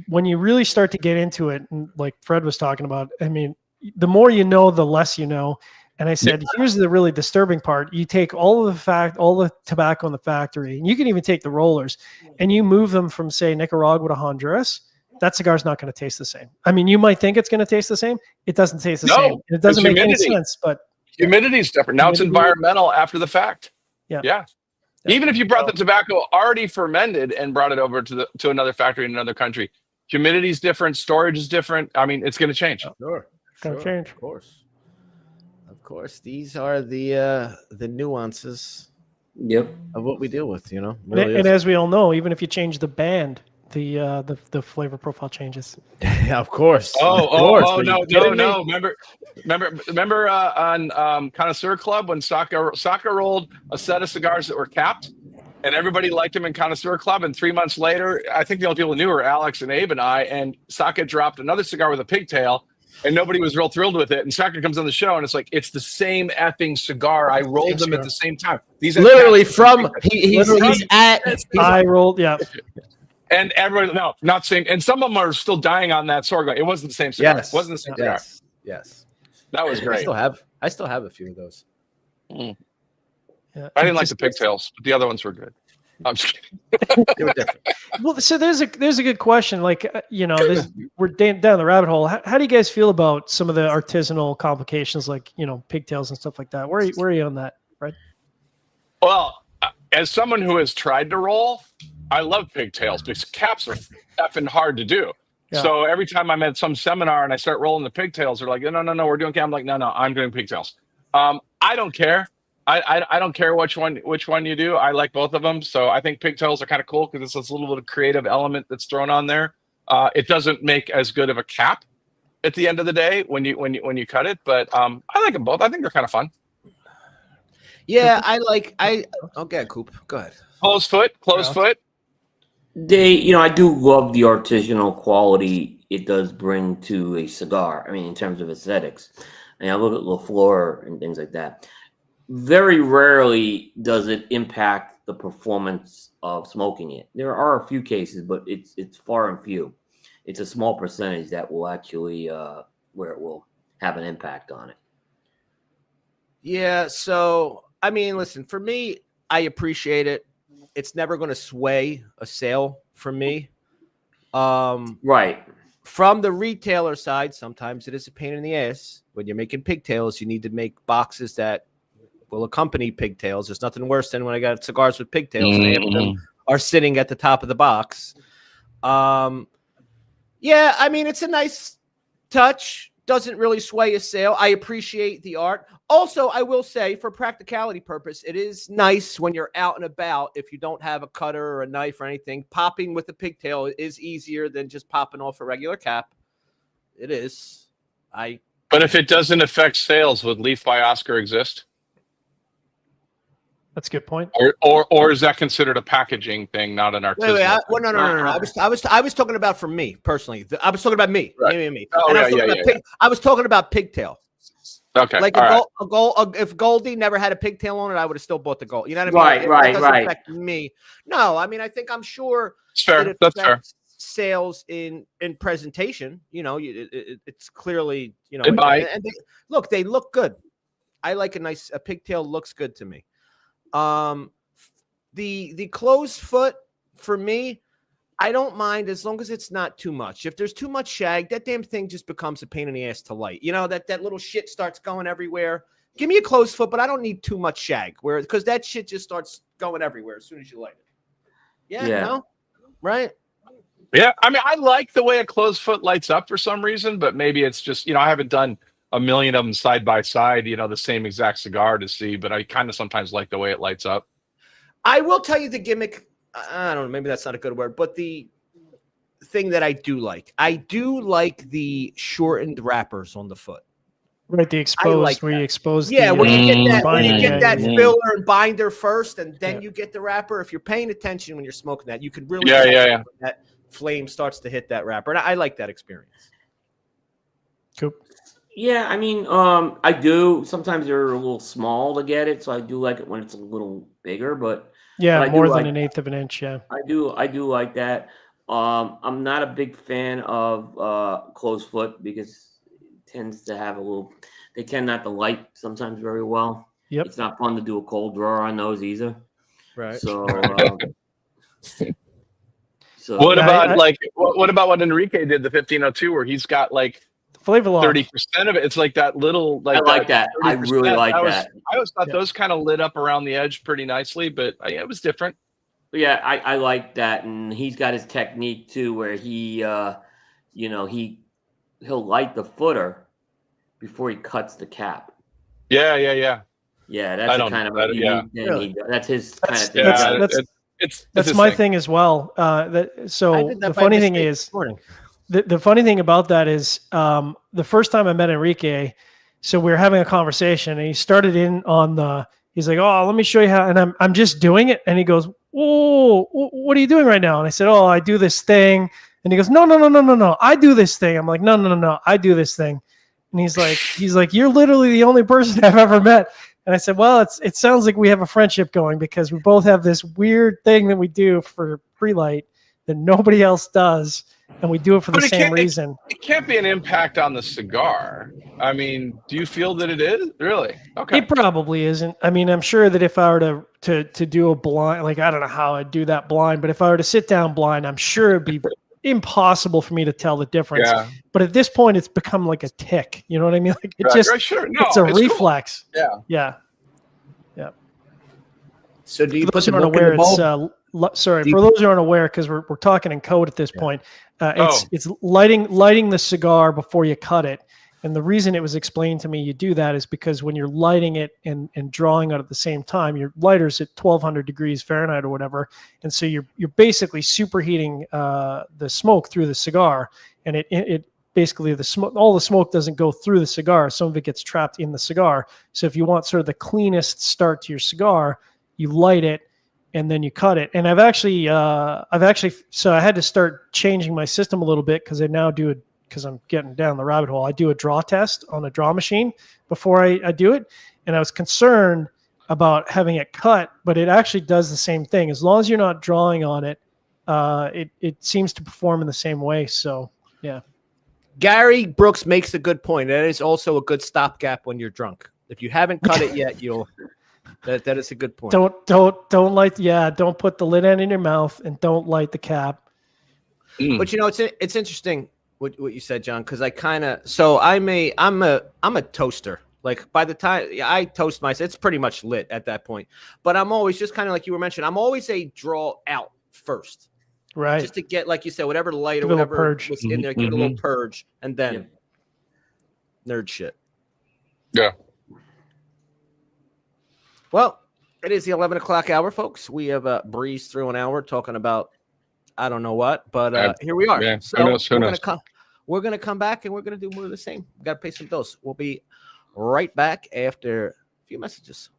when you really start to get into it, and like Fred was talking about, I mean, the more you know, the less you know. And I said, here's the really disturbing part. You take all the tobacco in the factory, and you can even take the rollers, and you move them from, say, Nicaragua to Honduras. That cigar's not going to taste the same. I mean, you might think it's going to taste the same. It doesn't taste the same. It doesn't make any sense, but humidity is different. Now it's environmental after the fact. Yeah. Even if you brought the tobacco already fermented and brought it over to another factory in another country, humidity is different, storage is different. I mean, it's going to change. Sure. Change. Of course. These are the nuances. Yep. Of what we deal with, Really and as we all know, even if you change the band, the flavor profile changes. Yeah, of course. No. Remember on Connoisseur Club when Saka rolled a set of cigars that were capped, and everybody liked them in Connoisseur Club, and 3 months later, I think the only people who knew were Alex and Abe and I, and Saka dropped another cigar with a pigtail, and nobody was real thrilled with it. And Saka comes on the show, and it's like, it's the same effing cigar. I rolled them at the same time. These literally from I rolled, yeah. And everyone, no, not same. And some of them are still dying on that cigar. It wasn't the same cigar. Yes. It wasn't the same cigar. Yes. That was great. I still have a few of those. Mm. Yeah, I didn't like the pigtails, but the other ones were good. I'm just kidding. They were different. Well, so there's a good question. Like, we're down the rabbit hole. How do you guys feel about some of the artisanal complications, like pigtails and stuff like that? Where are you on that, right? Well, as someone who has tried to roll, I love pigtails because caps are effing hard to do. Yeah. So every time I'm at some seminar and I start rolling the pigtails, they're like, no, we're doing cap. I'm like, no, I'm doing pigtails. I don't care. I don't care which one you do. I like both of them. So I think pigtails are kind of cool because it's this little bit of creative element that's thrown on there. It doesn't make as good of a cap at the end of the day when you cut it, but I like them both. I think they're kind of fun. Yeah, okay, Coop. Go ahead. Closed foot. I do love the artisanal quality it does bring to a cigar. I mean, in terms of aesthetics. I look at LaFleur and things like that. Very rarely does it impact the performance of smoking it. There are a few cases, but it's far and few. It's a small percentage that will actually where it will have an impact on it. Yeah, so I mean, listen, for me, I appreciate it. It's never going to sway a sale for me. Right. From the retailer side, sometimes it is a pain in the ass. When you're making pigtails, you need to make boxes that will accompany pigtails. There's nothing worse than when I got cigars with pigtails and half of them are sitting at the top of the box. Yeah, I mean, it's a nice touch. Doesn't really sway a sale. I appreciate the art. Also, I will say, for practicality purpose, it is nice when you're out and about. If you don't have a cutter or a knife or anything, popping with a pigtail is easier than just popping off a regular cap. It is. But if it doesn't affect sales, would Leaf by Oscar exist? That's a good point. Or is that considered a packaging thing, not an artisanal? No. I was talking about for me personally. I was talking about me. Right. Me. Oh, I was talking about pigtail. Okay. Like if Goldie never had a pigtail on it, I would have still bought the Gold. You know what I mean? Right. It doesn't affect me. No, I mean, I'm sure. It's fair. That's fair. Sales in presentation. It's clearly and they look good. I like a pigtail looks good to me. The closed foot for me, I don't mind as long as it's not too much. If there's too much shag, that damn thing just becomes a pain in the ass to light. That little shit starts going everywhere. Give me a closed foot, but I don't need too much shag because that shit just starts going everywhere as soon as you light it. Yeah. No? Right? Yeah. I mean, I like the way a closed foot lights up for some reason, but maybe it's just, I haven't done a million of them side by side, the same exact cigar to see, but I kind of sometimes like the way it lights up. I will tell you the gimmick. I don't know, maybe that's not a good word, but the thing that I do like the shortened wrappers on the foot. Right, the exposed where you expose. Yeah, where you get that filler and binder first, and then you get the wrapper. If you're paying attention when you're smoking that, you could really when that flame starts to hit that wrapper. And I like that experience. Cool. Yeah, I mean, I do. Sometimes they're a little small to get it, so I do like it when it's a little bigger. But more than an eighth of an inch. Yeah, I do like that. I'm not a big fan of closed foot because it tends to have they tend not to light sometimes very well. Yep, it's not fun to do a cold drawer on those either. Right. So. What about what Enrique did, the 1502, where he's got flavor lock. 30% of it. It's like that little I like that. I really like that. I always thought those kind of lit up around the edge pretty nicely, but it was different. But yeah, I like that, and he's got his technique too, where he, he'll light the footer before he cuts the cap. Yeah. Yeah, that's a kind of a unique thing. Really? That's his kind of thing. That's my thing as well. The funny thing is. The funny thing about that is the first time I met Enrique, so we were having a conversation and he started in on he's like, oh, let me show you how. And I'm just doing it. And he goes, oh, what are you doing right now? And I said, oh, I do this thing. And he goes, no, I do this thing. I'm like, no, I do this thing. And he's like, you're literally the only person I've ever met. And I said, well, it sounds like we have a friendship going because we both have this weird thing that we do for pre-light. that nobody else does, and we do it for the same reason. It can't be an impact on the cigar. I mean, do you feel that it is? Really? Okay. It probably isn't. I mean, I'm sure that if I were to do a blind, like, I don't know how I'd do that blind, but if I were to sit down blind, I'm sure it'd be impossible for me to tell the difference. Yeah. But at this point, it's become like a tick. You know what I mean? Like, it just, sure. No, it's a reflex. Cool. Yeah. So do you for those put who the aren't book in aware, the bowl? for those who aren't aware, because we're talking in code at this point, it's lighting the cigar before you cut it. And the reason it was explained to me you do that is because when you're lighting it and drawing out at the same time, your lighter's at 1200 degrees Fahrenheit or whatever. And so you're basically superheating the smoke through the cigar. And it basically, all the smoke doesn't go through the cigar. Some of it gets trapped in the cigar. So if you want sort of the cleanest start to your cigar, you light it and then you cut it. And I've actually, so I had to start changing my system a little bit because I now do it, because I'm getting down the rabbit hole. I do a draw test on a draw machine before I do it. And I was concerned about having it cut, but it actually does the same thing. As long as you're not drawing on it, it seems to perform in the same way. So, yeah. Gary Brooks makes a good point. That is also a good stopgap when you're drunk. If you haven't cut it yet, that is a good point. Don't light. Don't put the lid end in your mouth and don't light the cap. But it's interesting what you said, John, because I'm a toaster. Like by the time I toast myself, it's pretty much lit at that point. But I'm always just kind of like you were mentioning. I'm always a draw out first, right? Just to get, like you said, whatever light or give whatever was in there, give it a little purge, and then nerd shit. Yeah. Well, it is the 11 o'clock hour, folks. We have breezed through an hour talking about I don't know what, but here we are. Yeah, so who knows? We're gonna come back and we're gonna do more of the same. We gotta pay some bills. We'll be right back after a few messages.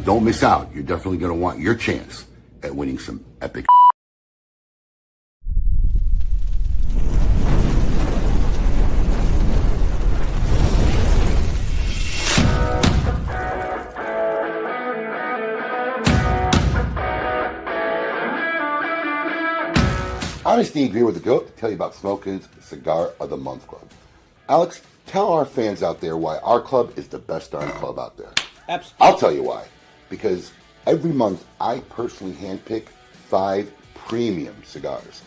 Don't miss out. You're definitely going to want your chance at winning some epic. Honest Abe here with the GOAT to tell you about Smokin's Cigar of the Month Club. Alex, tell our fans out there why our club is the best darn club out there. Absolutely. I'll tell you why. Because every month I personally handpick 5 premium cigars.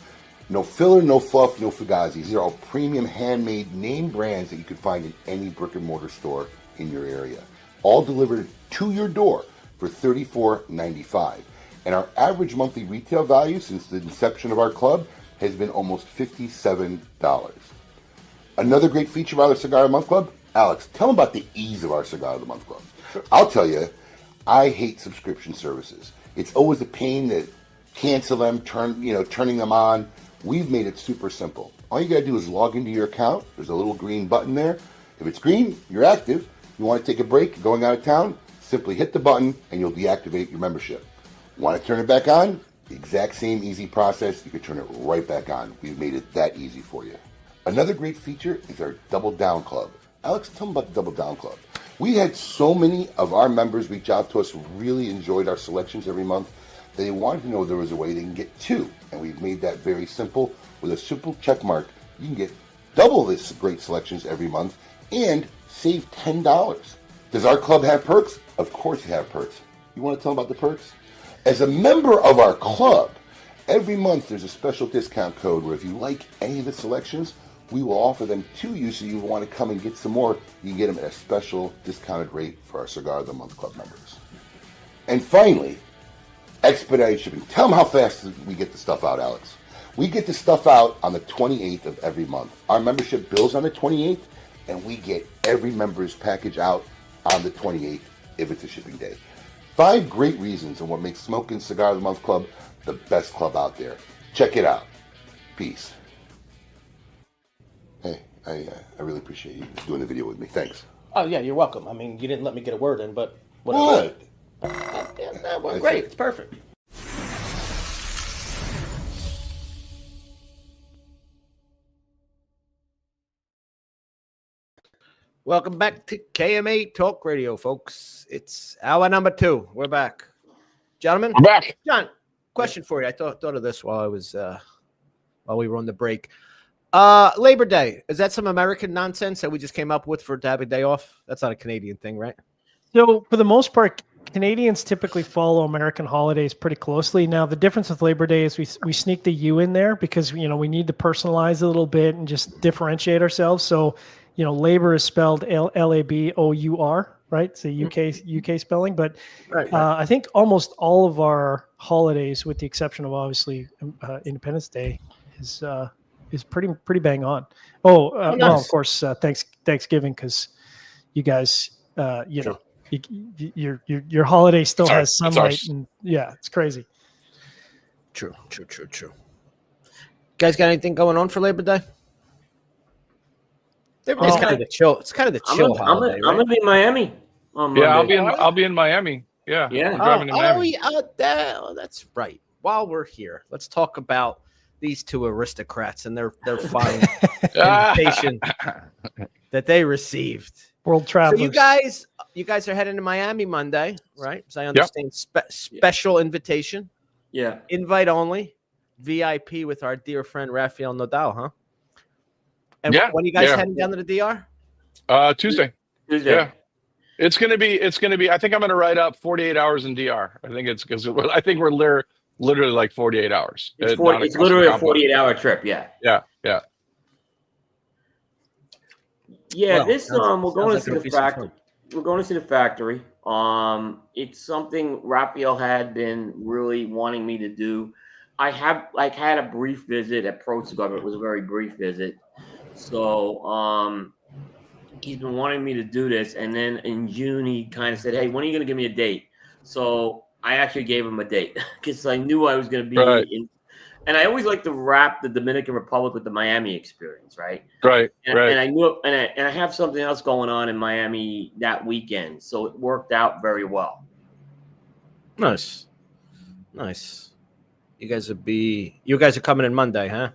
No filler, no fluff, no fugazis. These are all premium handmade name brands that you can find in any brick and mortar store in your area. All delivered to your door for $34.95. And our average monthly retail value since the inception of our club has been almost $57. Another great feature of our Cigar of the Month Club, Alex, tell them about the ease of our Cigar of the Month Club. I'll tell you, I hate subscription services. It's always a pain to cancel them, turning them on. We've made it super simple. All you gotta do is log into your account. There's a little green button there. If it's green, you're active. You want to take a break, you're going out of town, simply hit the button and you'll deactivate your membership. Want to turn it back on? The exact same easy process. You can turn it right back on. We've made it that easy for you. Another great feature is our Double Down Club. Alex, tell them about the Double Down Club. We had so many of our members reach out to us who really enjoyed our selections every month that they wanted to know there was a way they can get 2. And we've made that very simple. With a simple check mark, you can get double this great selections every month and save $10. Does our club have perks? Of course you have perks. You want to tell them about the perks? As a member of our club, every month there's a special discount code where if you like any of the selections, we will offer them to you, so you want to come and get some more, you can get them at a special discounted rate for our Cigar of the Month Club members. And finally, expedited shipping. Tell them how fast we get the stuff out, Alex. We get the stuff out on the 28th of every month. Our membership bills on the 28th, and we get every member's package out on the 28th if it's a shipping day. 5 great reasons on what makes Smokin' Cigar of the Month Club the best club out there. Check it out. Peace. Hey, I really appreciate you doing the video with me. Thanks. Oh, yeah, you're welcome. I mean, you didn't let me get a word in, but whatever. What? Well, great. It's perfect. Welcome back to KMA Talk Radio, folks. It's hour number 2. We're back, gentlemen. We're back. John, question for you. I thought of this while we were on the break. Labor Day, is that some American nonsense that we just came up with for to have a day off? That's not a Canadian thing, right? So for the most part, Canadians typically follow American holidays pretty closely. Now, the difference with Labor Day is we sneak the U in there because, we need to personalize a little bit and just differentiate ourselves. So, labor is spelled Labour, right? It's a UK spelling, but Right. I think almost all of our holidays, with the exception of obviously Independence Day, is pretty bang on. Well, of course, Thanksgiving, because you guys, Sure. your holiday still has sunlight, and it's crazy. True. Guys, got anything going on for Labor Day? It's kind of the chill. It's kind of the chill holiday. I'm gonna be in Miami on Monday. Yeah, I'll be in Miami. Yeah. Yeah. I'm driving to Miami. Out there. Oh, that's right. While we're here, let's talk about these 2 aristocrats and their fine invitation that they received. World travelers. So you guys are heading to Miami Monday, right? As I understand, special invitation. Yeah. Invite only, VIP with our dear friend Rafael Nadal, huh? And when are you guys heading down to the DR? Tuesday. Yeah. It's gonna be. I think I'm gonna write up 48 hours in DR. I think it's because I think we're literally like 48 hours. It's literally a 48-hour trip. Yeah. Yeah. Well, this we're going to see the factory. We're going to see the factory. It's something Raphael had been really wanting me to do. I have had a brief visit at Pro Cigar, but it was a very brief visit. So he's been wanting me to do this, and then in June he kind of said, "Hey, when are you going to give me a date?" So I actually gave him a date because I knew I was going to be in. And I always like to wrap the Dominican Republic with the Miami experience, right? Right. And I knew, and I have something else going on in Miami that weekend, so it worked out very well. Nice. You guys are coming in Monday, huh?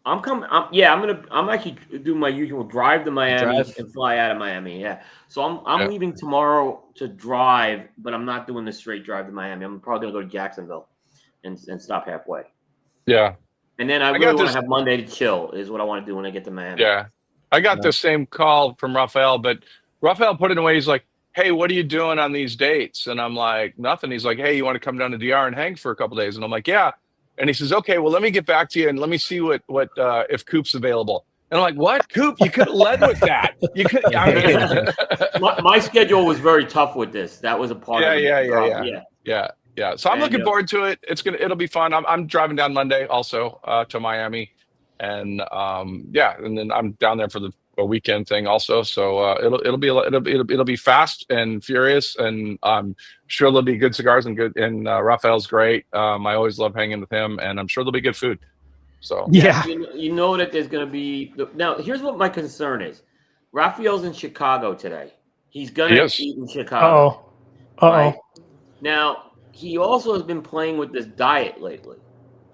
I'm coming. I'm actually doing my usual drive to Miami and fly out of Miami. Yeah. So I'm leaving tomorrow to drive, but I'm not doing the straight drive to Miami. I'm probably gonna go to Jacksonville and stop halfway. Yeah. And then I really want to have Monday to chill. Is what I want to do when I get to Miami. Yeah, I got the same call from Raphael, but Raphael put it away. He's like, "Hey, what are you doing on these dates?" And I'm like, "Nothing." He's like, "Hey, you want to come down to DR and hang for a couple days?" And I'm like, "Yeah." And he says, "Okay, well, let me get back to you and let me see what if Coop's available." And I'm like, "What, Coop? You could have led with that. You could." I mean, my schedule was very tough with this. That was a part of it. Yeah. So I'm looking forward to it. It'll be fun. I'm driving down Monday also to Miami, and and then I'm down there for a weekend thing also. So it'll be fast and furious, and I'm sure there'll be good cigars and good. And Raphael's great. I always love hanging with him, and I'm sure there'll be good food. So yeah, you know that there's going to be now. Here's what my concern is: Raphael's in Chicago today. He's going to eat in Chicago. Right? Now. He also has been playing with this diet lately.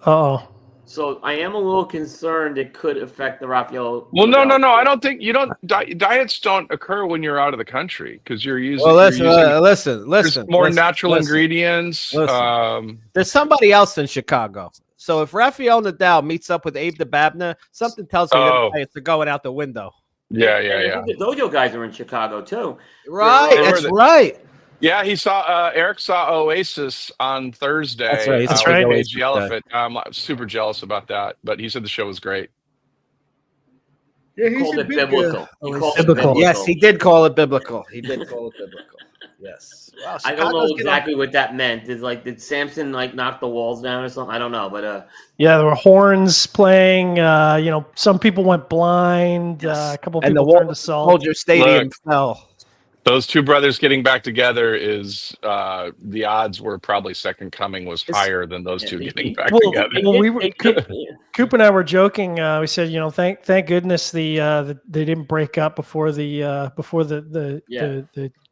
So I am a little concerned it could affect the Raphael. Well, no. I don't think diets don't occur when you're out of the country because you're using. Well, listen. More natural ingredients. There's somebody else in Chicago. So if Rafael Nadal meets up with Abe Dababneh, something tells me that diets are going out the window. Yeah. The Dojo guys are in Chicago too. Right, that's right. Yeah, he saw Eric saw Oasis on Thursday. That's right. That's right. Cage the Elephant. I'm super jealous about that, but he said the show was great. Yeah, he called it biblical. Biblical. Yes, he did call it biblical. Yes. Wow, I don't know exactly what that meant. Did Samson knock the walls down or something? I don't know, but yeah, there were horns playing. Some people went blind. A couple of people turned to salt. Soldier Stadium fell. Those two brothers getting back together is the odds were probably second coming was higher than those two getting back together. Well, Coop and I were joking. We said, thank goodness they didn't break up before the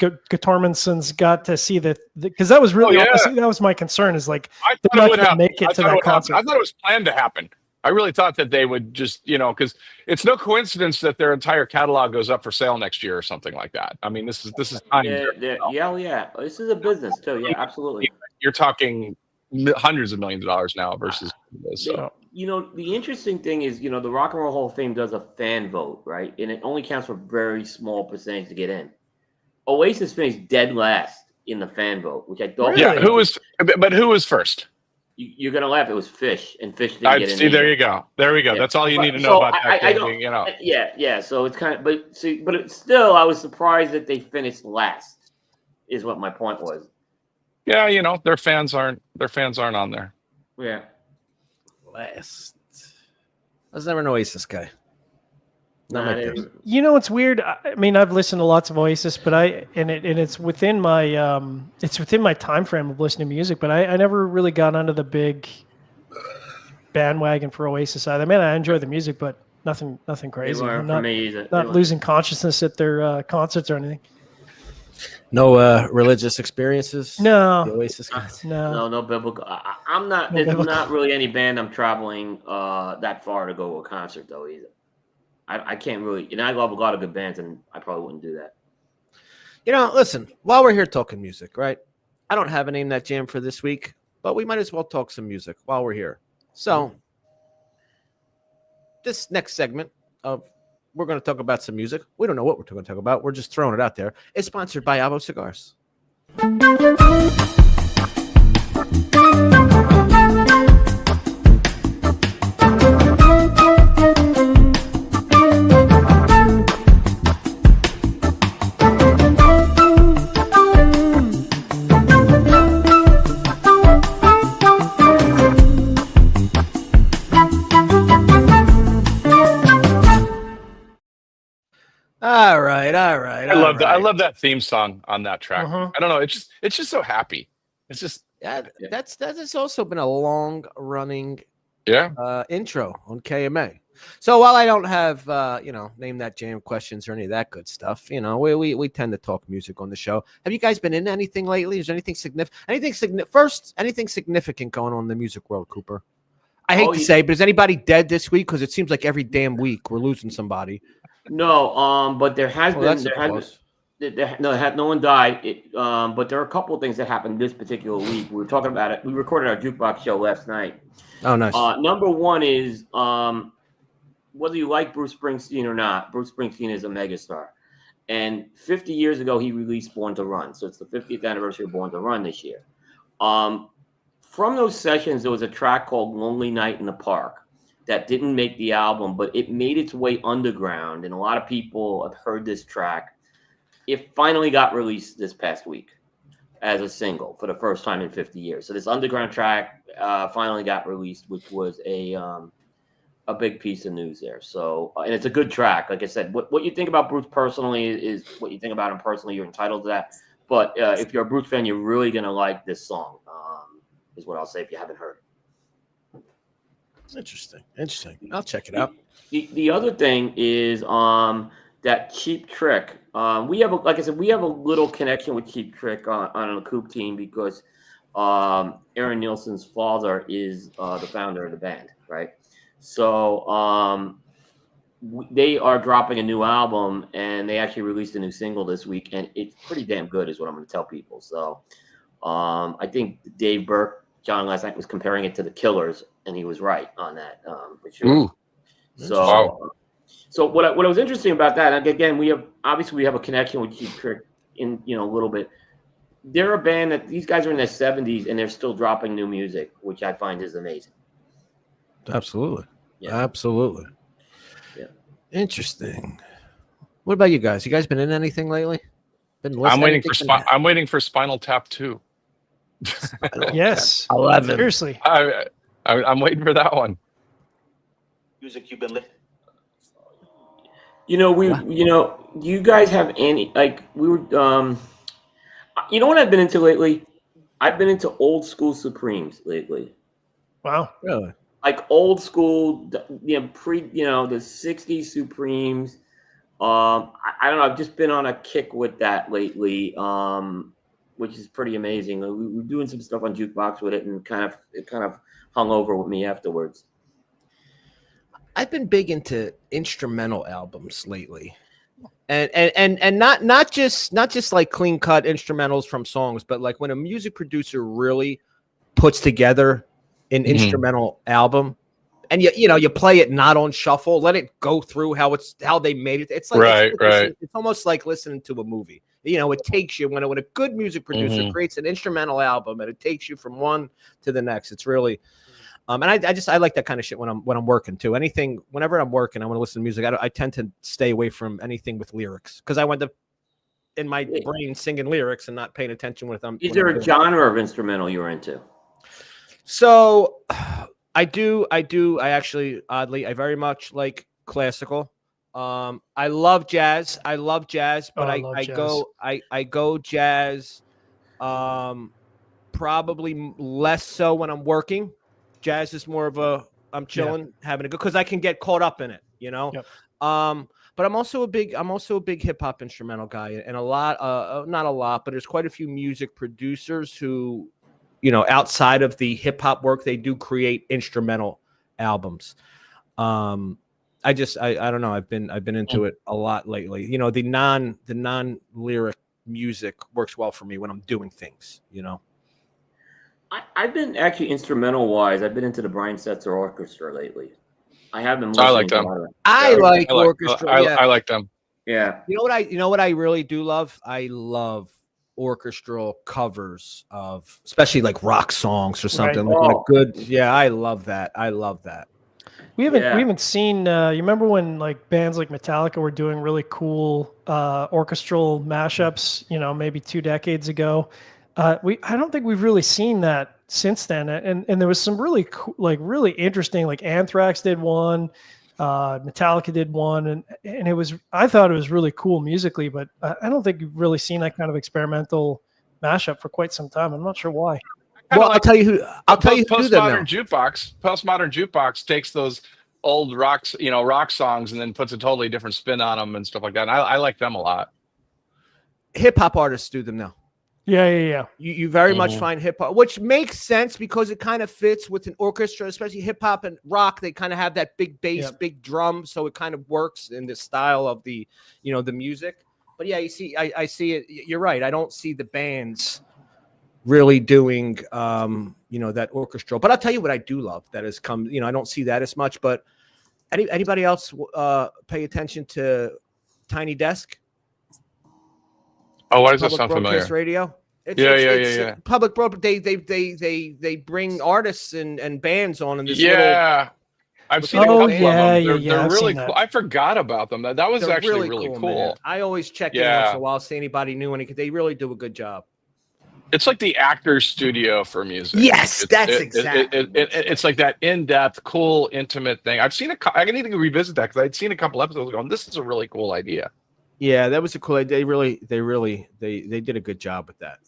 Guitarmansons got to see because that was really that was my concern is like I thought it would happen. Make it to that concert. I thought it was planned to happen. I really thought that they would just, because it's no coincidence that their entire catalog goes up for sale next year or something like that. I mean, this is time. Yeah. This is a business too. Yeah, absolutely. You're talking hundreds of millions of dollars now versus this. So. The interesting thing is, the Rock and Roll Hall of Fame does a fan vote, right? And it only counts for a very small percentage to get in. Oasis finished dead last in the fan vote, which I thought. Yeah, who was first? You're gonna laugh. It was Fish, and Fish didn't get in. See, there you go. There we go. Yeah. That's all you need to know about that. Yeah. So it's kind of, but it's still, I was surprised that they finished last. Is what my point was. Yeah, their fans aren't on there. Yeah. Last. I was never an Oasis guy. It's weird. I mean, I've listened to lots of Oasis, but it's within my time frame of listening to music. But I never really got onto the big bandwagon for Oasis either. Man, I enjoy the music, but nothing crazy. I'm not losing consciousness at their concerts or anything. No religious experiences. No, the Oasis guys. No biblical. I'm not. There's not really any band I'm traveling that far to go to a concert though either. I can't really, I love a lot of good bands, and I probably wouldn't do that. Listen, while we're here talking music, right? I don't have a name that jam for this week, but we might as well talk some music while we're here. So, this next segment we're going to talk about some music. We don't know what we're going to talk about. We're just throwing it out there. It's sponsored by Avo Cigars. All right. I love that theme song on that track. I don't know. It's just so happy. It's just that's also been a long running intro on KMA. So while I don't have name that jam questions or any of that good stuff, we tend to talk music on the show. Have you guys been into anything lately? Is there anything significant? Anything significant going on in the music world, Cooper? I hate to say, but is anybody dead this week? Because it seems like every damn week we're losing somebody. No, but there has No one died. But there are a couple of things that happened this particular week. We were talking about it. We recorded our jukebox show last night. Oh, nice. Number one is whether you like Bruce Springsteen or not, Bruce Springsteen is a megastar. And 50 years ago, he released Born to Run. So it's the 50th anniversary of Born to Run this year. From those sessions, there was a track called Lonely Night in the Park that didn't make the album, but it made its way underground. And a lot of people have heard this track. It finally got released this past week as a single for the first time in 50 years. So this underground track finally got released, which was a big piece of news there. So, and it's a good track. Like I said, what you think about Bruce personally is what you think about him personally. You're entitled to that. But if you're a Bruce fan, you're really going to like this song, is what I'll say if you haven't heard it. Interesting. I'll check it out. The other thing is that Cheap Trick. We have a little connection with Cheap Trick on the Coop team because Aaron Nielsen's father is the founder of the band, right? So they are dropping a new album, and they actually released a new single this week, and it's pretty damn good, is what I'm going to tell people. So I think Dave Burke, John last night, was comparing it to the Killers, and he was right on that for sure. Ooh. So what was interesting about that, and again, we have a connection with Cheap Trick in a little bit. They're a band that these guys are in their 70s and they're still dropping new music, which I find is amazing. Absolutely. Yeah. Absolutely. Yeah. Interesting. What about you guys? You guys been in anything lately? I'm waiting for Spinal Tap 2. Yes. 11. Seriously. I'm waiting for that one. Music you've been listening. You guys have any, like, we were, you know what I've been into lately? I've been into old school Supremes lately. Wow. Really? Like old school, the 60s Supremes. I don't know. I've just been on a kick with that lately, which is pretty amazing. We were doing some stuff on Jukebox with it, and it kind of hung over with me afterwards. I've been big into instrumental albums lately, and not just like clean cut instrumentals from songs, but like when a music producer really puts together an instrumental album, and you play it not on shuffle, let it go through how they made it. It's like right. It's almost like listening to a movie. It takes you when a good music producer creates an instrumental album, and it takes you from one to the next. It's really. And I like that kind of shit when I'm working too. Whenever I'm working, I want to listen to music. I tend to stay away from anything with lyrics because I went in my brain singing lyrics and not paying attention with them. Is there a genre of instrumental you're into? So I do. I actually, oddly, I very much like classical. I love jazz. But I go jazz. Probably less so when I'm working. Jazz is more of I'm chilling, having a good, because I can get caught up in it, Yep. But I'm also a big hip hop instrumental guy, and not a lot, but there's quite a few music producers who, outside of the hip hop work, they do create instrumental albums. I don't know. I've been into it a lot lately. The non lyric music works well for me when I'm doing things. I've been actually instrumental wise. I've been into the Brian Setzer Orchestra lately. I have been. I like them. I like orchestra. I like them. Yeah. You know what I really do love? I love orchestral covers of, especially like rock songs or something. Right. Like a good. Yeah, I love that. We haven't seen. You remember when like bands like Metallica were doing really cool orchestral mashups? Maybe 2 decades ago. I don't think we've really seen that since then. And there was some really cool, really interesting, like Anthrax did one, Metallica did one, and I thought it was really cool musically, but I don't think you've really seen that kind of experimental mashup for quite some time. I'm not sure why. Well, I'll tell you who. Postmodern jukebox takes those old rock songs and then puts a totally different spin on them and stuff like that. And I like them a lot. Hip hop artists do them now. Yeah. You very much find hip hop, which makes sense because it kind of fits with an orchestra, especially hip hop and rock. They kind of have that big bass, big drum, so it kind of works in the style of the, the music. But yeah, you see, I see it. You're right. I don't see the bands really doing, that orchestral. But I'll tell you what I do love that has come. I don't see that as much. But anybody else pay attention to Tiny Desk? Oh, why does that Public sound Broadcast familiar? Radio. Yeah. Public broadcast. They bring artists and bands on in this I've seen a couple of them. They're I've really seen cool. that. I forgot about them. That was they're actually really cool. Man. I always check in once in a while, see anybody new, and they really do a good job. It's like the actor's studio for music. Yes, exactly. It's like that in-depth, cool, intimate thing. I've seen I need to revisit that because I'd seen a couple episodes ago, and this is a really cool idea. Yeah, that was a cool idea. They did a good job with that.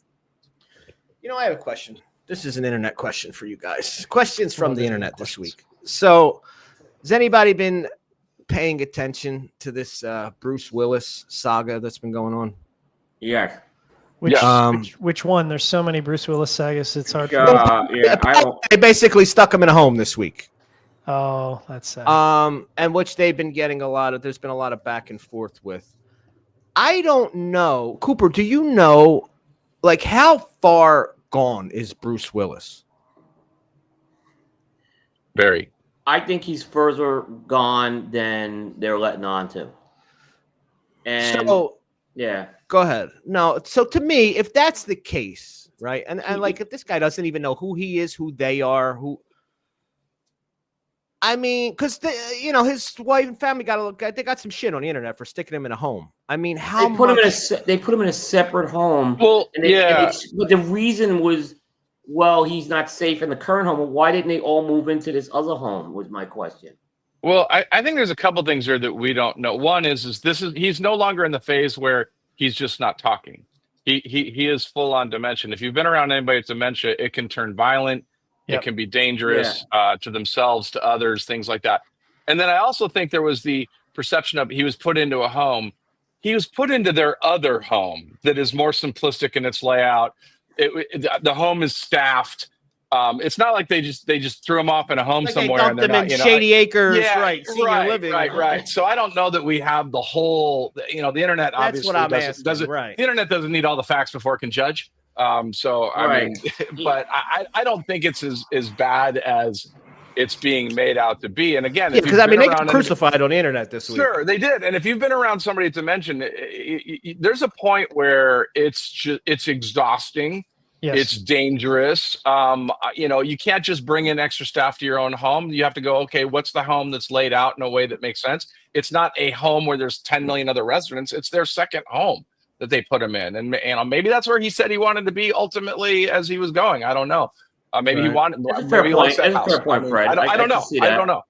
I have a question. This is an internet question for you guys. Questions from the internet this week. So, has anybody been paying attention to this Bruce Willis saga that's been going on? Yes. Which one? There's so many Bruce Willis sagas. It's hard. They basically stuck him in a home this week. Oh, that's sad. And which they've been getting there's been a lot of back and forth with. I don't know. Cooper, do you know, how far gone is Bruce Willis? Very. I think he's further gone than they're letting on to. And yeah. Go ahead. No, so to me, if that's the case, right? And if this guy doesn't even know who he is, who they are, because his wife and family they got some shit on the internet for sticking him in a home. I mean, they put him in a separate home. Well, but the reason was, well, he's not safe in the current home. Well, why didn't they all move into this other home? Was my question. Well, I think there's a couple things here that we don't know. One is he's no longer in the phase where he's just not talking. He is full on dementia. If you've been around anybody with dementia, it can turn violent. Yep. It can be dangerous to themselves, to others, things like that. And then I also think there was the perception of he was put into a home. He was put into their other home that is more simplistic in its layout. The home is staffed. It's not like they just threw him off in a home somewhere. They dumped him in Shady Acres, senior living. Right. So I don't know that we have the whole. The internet obviously doesn't. Right. The internet doesn't need all the facts before it can judge. I mean, but I don't think it's as bad as it's being made out to be. And again, because they got crucified on the internet this week. Sure, they did. And if you've been around somebody with dementia, there's a point where it's exhausting. Yes. It's dangerous. You can't just bring in extra staff to your own home. You have to go, okay, what's the home that's laid out in a way that makes sense? It's not a home where there's 10 million other residents. It's their second home that they put him in. And maybe that's where he said he wanted to be ultimately as he was going. I don't know. Maybe he wanted. That's a fair point. That's a fair point, Fred. I don't know. I don't know.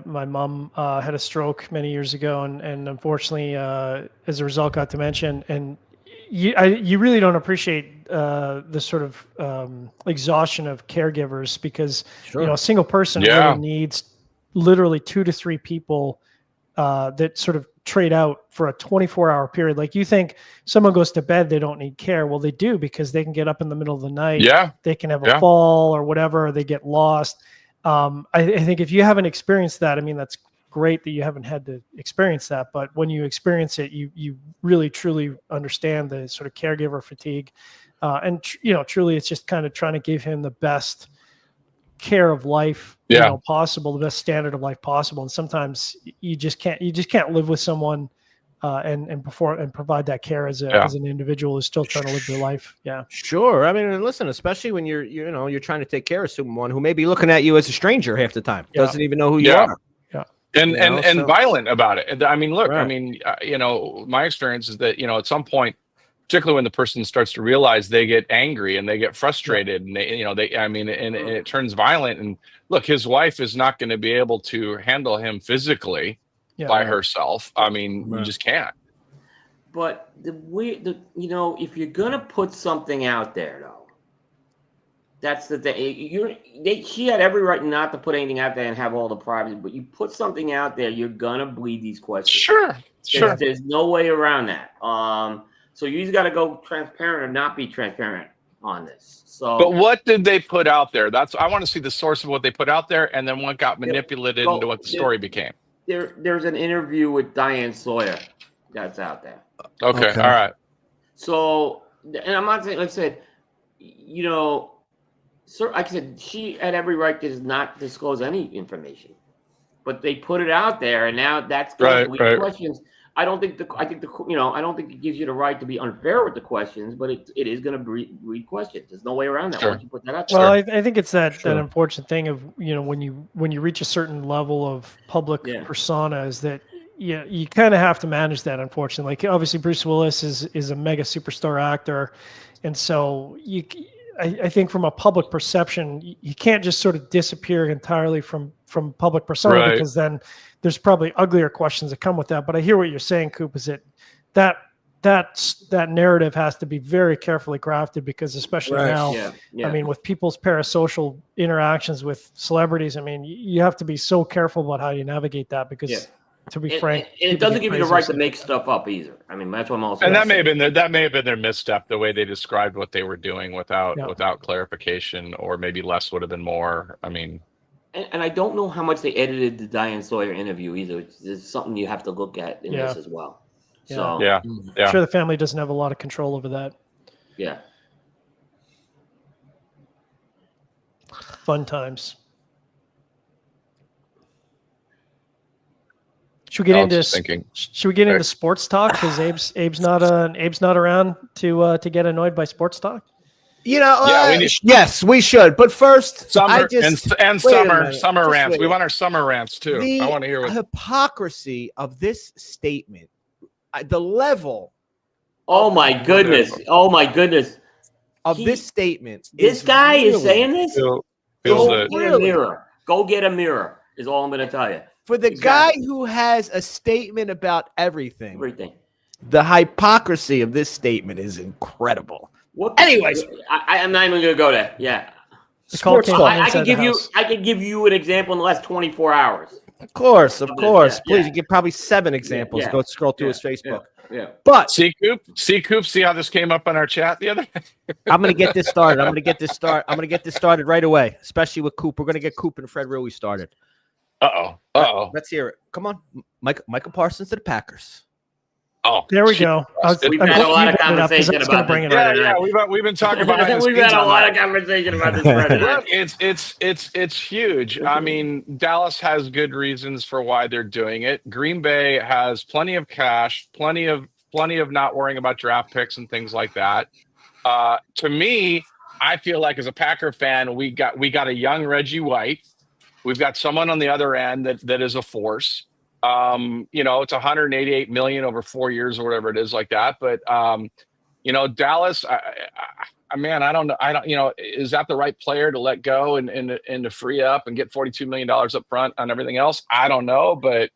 My mom had a stroke many years ago, and unfortunately, as a result, got dementia. And you really don't appreciate the sort of exhaustion of caregivers because a single person really needs literally 2 to 3 people that sort of trade out for a 24-hour period. Like you think someone goes to bed, they don't need care. Well, they do because they can get up in the middle of the night. Yeah. They can have a fall or whatever. Or they get lost. I think if you haven't experienced that, I mean, that's great that you haven't had to experience that. But when you experience it, you really, truly understand the sort of caregiver fatigue. Truly it's just kind of trying to give him the best care of life possible, the best standard of life possible. And sometimes you just can't live with someone and provide that care as an individual who's still trying to live their life. Yeah, sure. I mean, listen, especially when you're trying to take care of someone who may be looking at you as a stranger half the time, doesn't even know who you are. Yeah. And violent about it. I mean, look, right. My experience is that, at some point, particularly when the person starts to realize they get angry and they get frustrated and and it turns violent. And look, his wife is not going to be able to handle him physically by herself. I mean, you just can't. But if you're going to put something out there, though, that's the thing. She had every right not to put anything out there and have all the privacy. But you put something out there, you're going to bleed these questions. Sure. There's no way around that. So you either got to go transparent or not be transparent on this. But what did they put out there? I want to see the source of what they put out there, and then what got manipulated into what the story became. There's an interview with Diane Sawyer that's out there. Okay. All right. So, and I'm not saying, like I said, you know, sir, like I said, she had every right to not disclose any information, but they put it out there, and now that's Right. questions. I don't think I don't think it gives you the right to be unfair with the questions, but it is going to breed questions. There's no way around that. Sure. Once you put that out there. Well, I think it's that unfortunate thing of, you know, when you reach a certain level of public persona, is that you kind of have to manage that, unfortunately. Like, obviously Bruce Willis is a mega superstar actor, and so I think from a public perception, you can't just sort of disappear entirely from public persona, because then there's probably uglier questions that come with that. But I hear what you're saying, Coop, is that narrative has to be very carefully crafted, because especially now, I mean, with people's parasocial interactions with celebrities, I mean, you have to be so careful about how you navigate that, because to be frank, and it doesn't give you the right to make stuff up either. I mean, that's what I'm also. And that may have been their misstep, the way they described what they were doing without clarification, or maybe less would have been more. I mean. And I don't know how much they edited the Diane Sawyer interview either. It's something you have to look at in this as well. So I'm sure the family doesn't have a lot of control over that. Yeah. Fun times. Should we get into sports talk? Because Abe's not around to get annoyed by sports talk. You know, yes, we should. But first, summer rants. We want our summer rants too. I want to hear what hypocrisy of this statement. The level. Oh my goodness! Oh my goodness! Of this statement. This guy is saying this. Go get a mirror. Go get a mirror. Is all I'm going to tell you. For the guy who has a statement about everything. The hypocrisy of this statement is incredible. Anyways, I'm not even going to go there. Yeah. Sports talk. I could give you an example in the last 24 hours. Of course. Please, you get probably 7 examples. Go scroll through his Facebook. Yeah. But see Coop, see how this came up on our chat the other day? I'm going to get this started. I'm going to get this started right away, especially with Coop. We're going to get Coop and Fred Rewey started. Uh-oh. Let's hear it. Come on. Michael Parsons to the Packers. Oh, there we go. We've had a lot of conversation about this. We've been talking about it. We've had a lot of conversation about this. It's huge. I mean, Dallas has good reasons for why they're doing it. Green Bay has plenty of cash, plenty of not worrying about draft picks and things like that. To me, I feel like as a Packer fan, we got a young Reggie White. We've got someone on the other end that is a force. You know, it's $188 million over 4 years or whatever it is, like that. But you know, Dallas, I don't know, is that the right player to let go and to free up and get $42 million up front on everything else? I don't know, but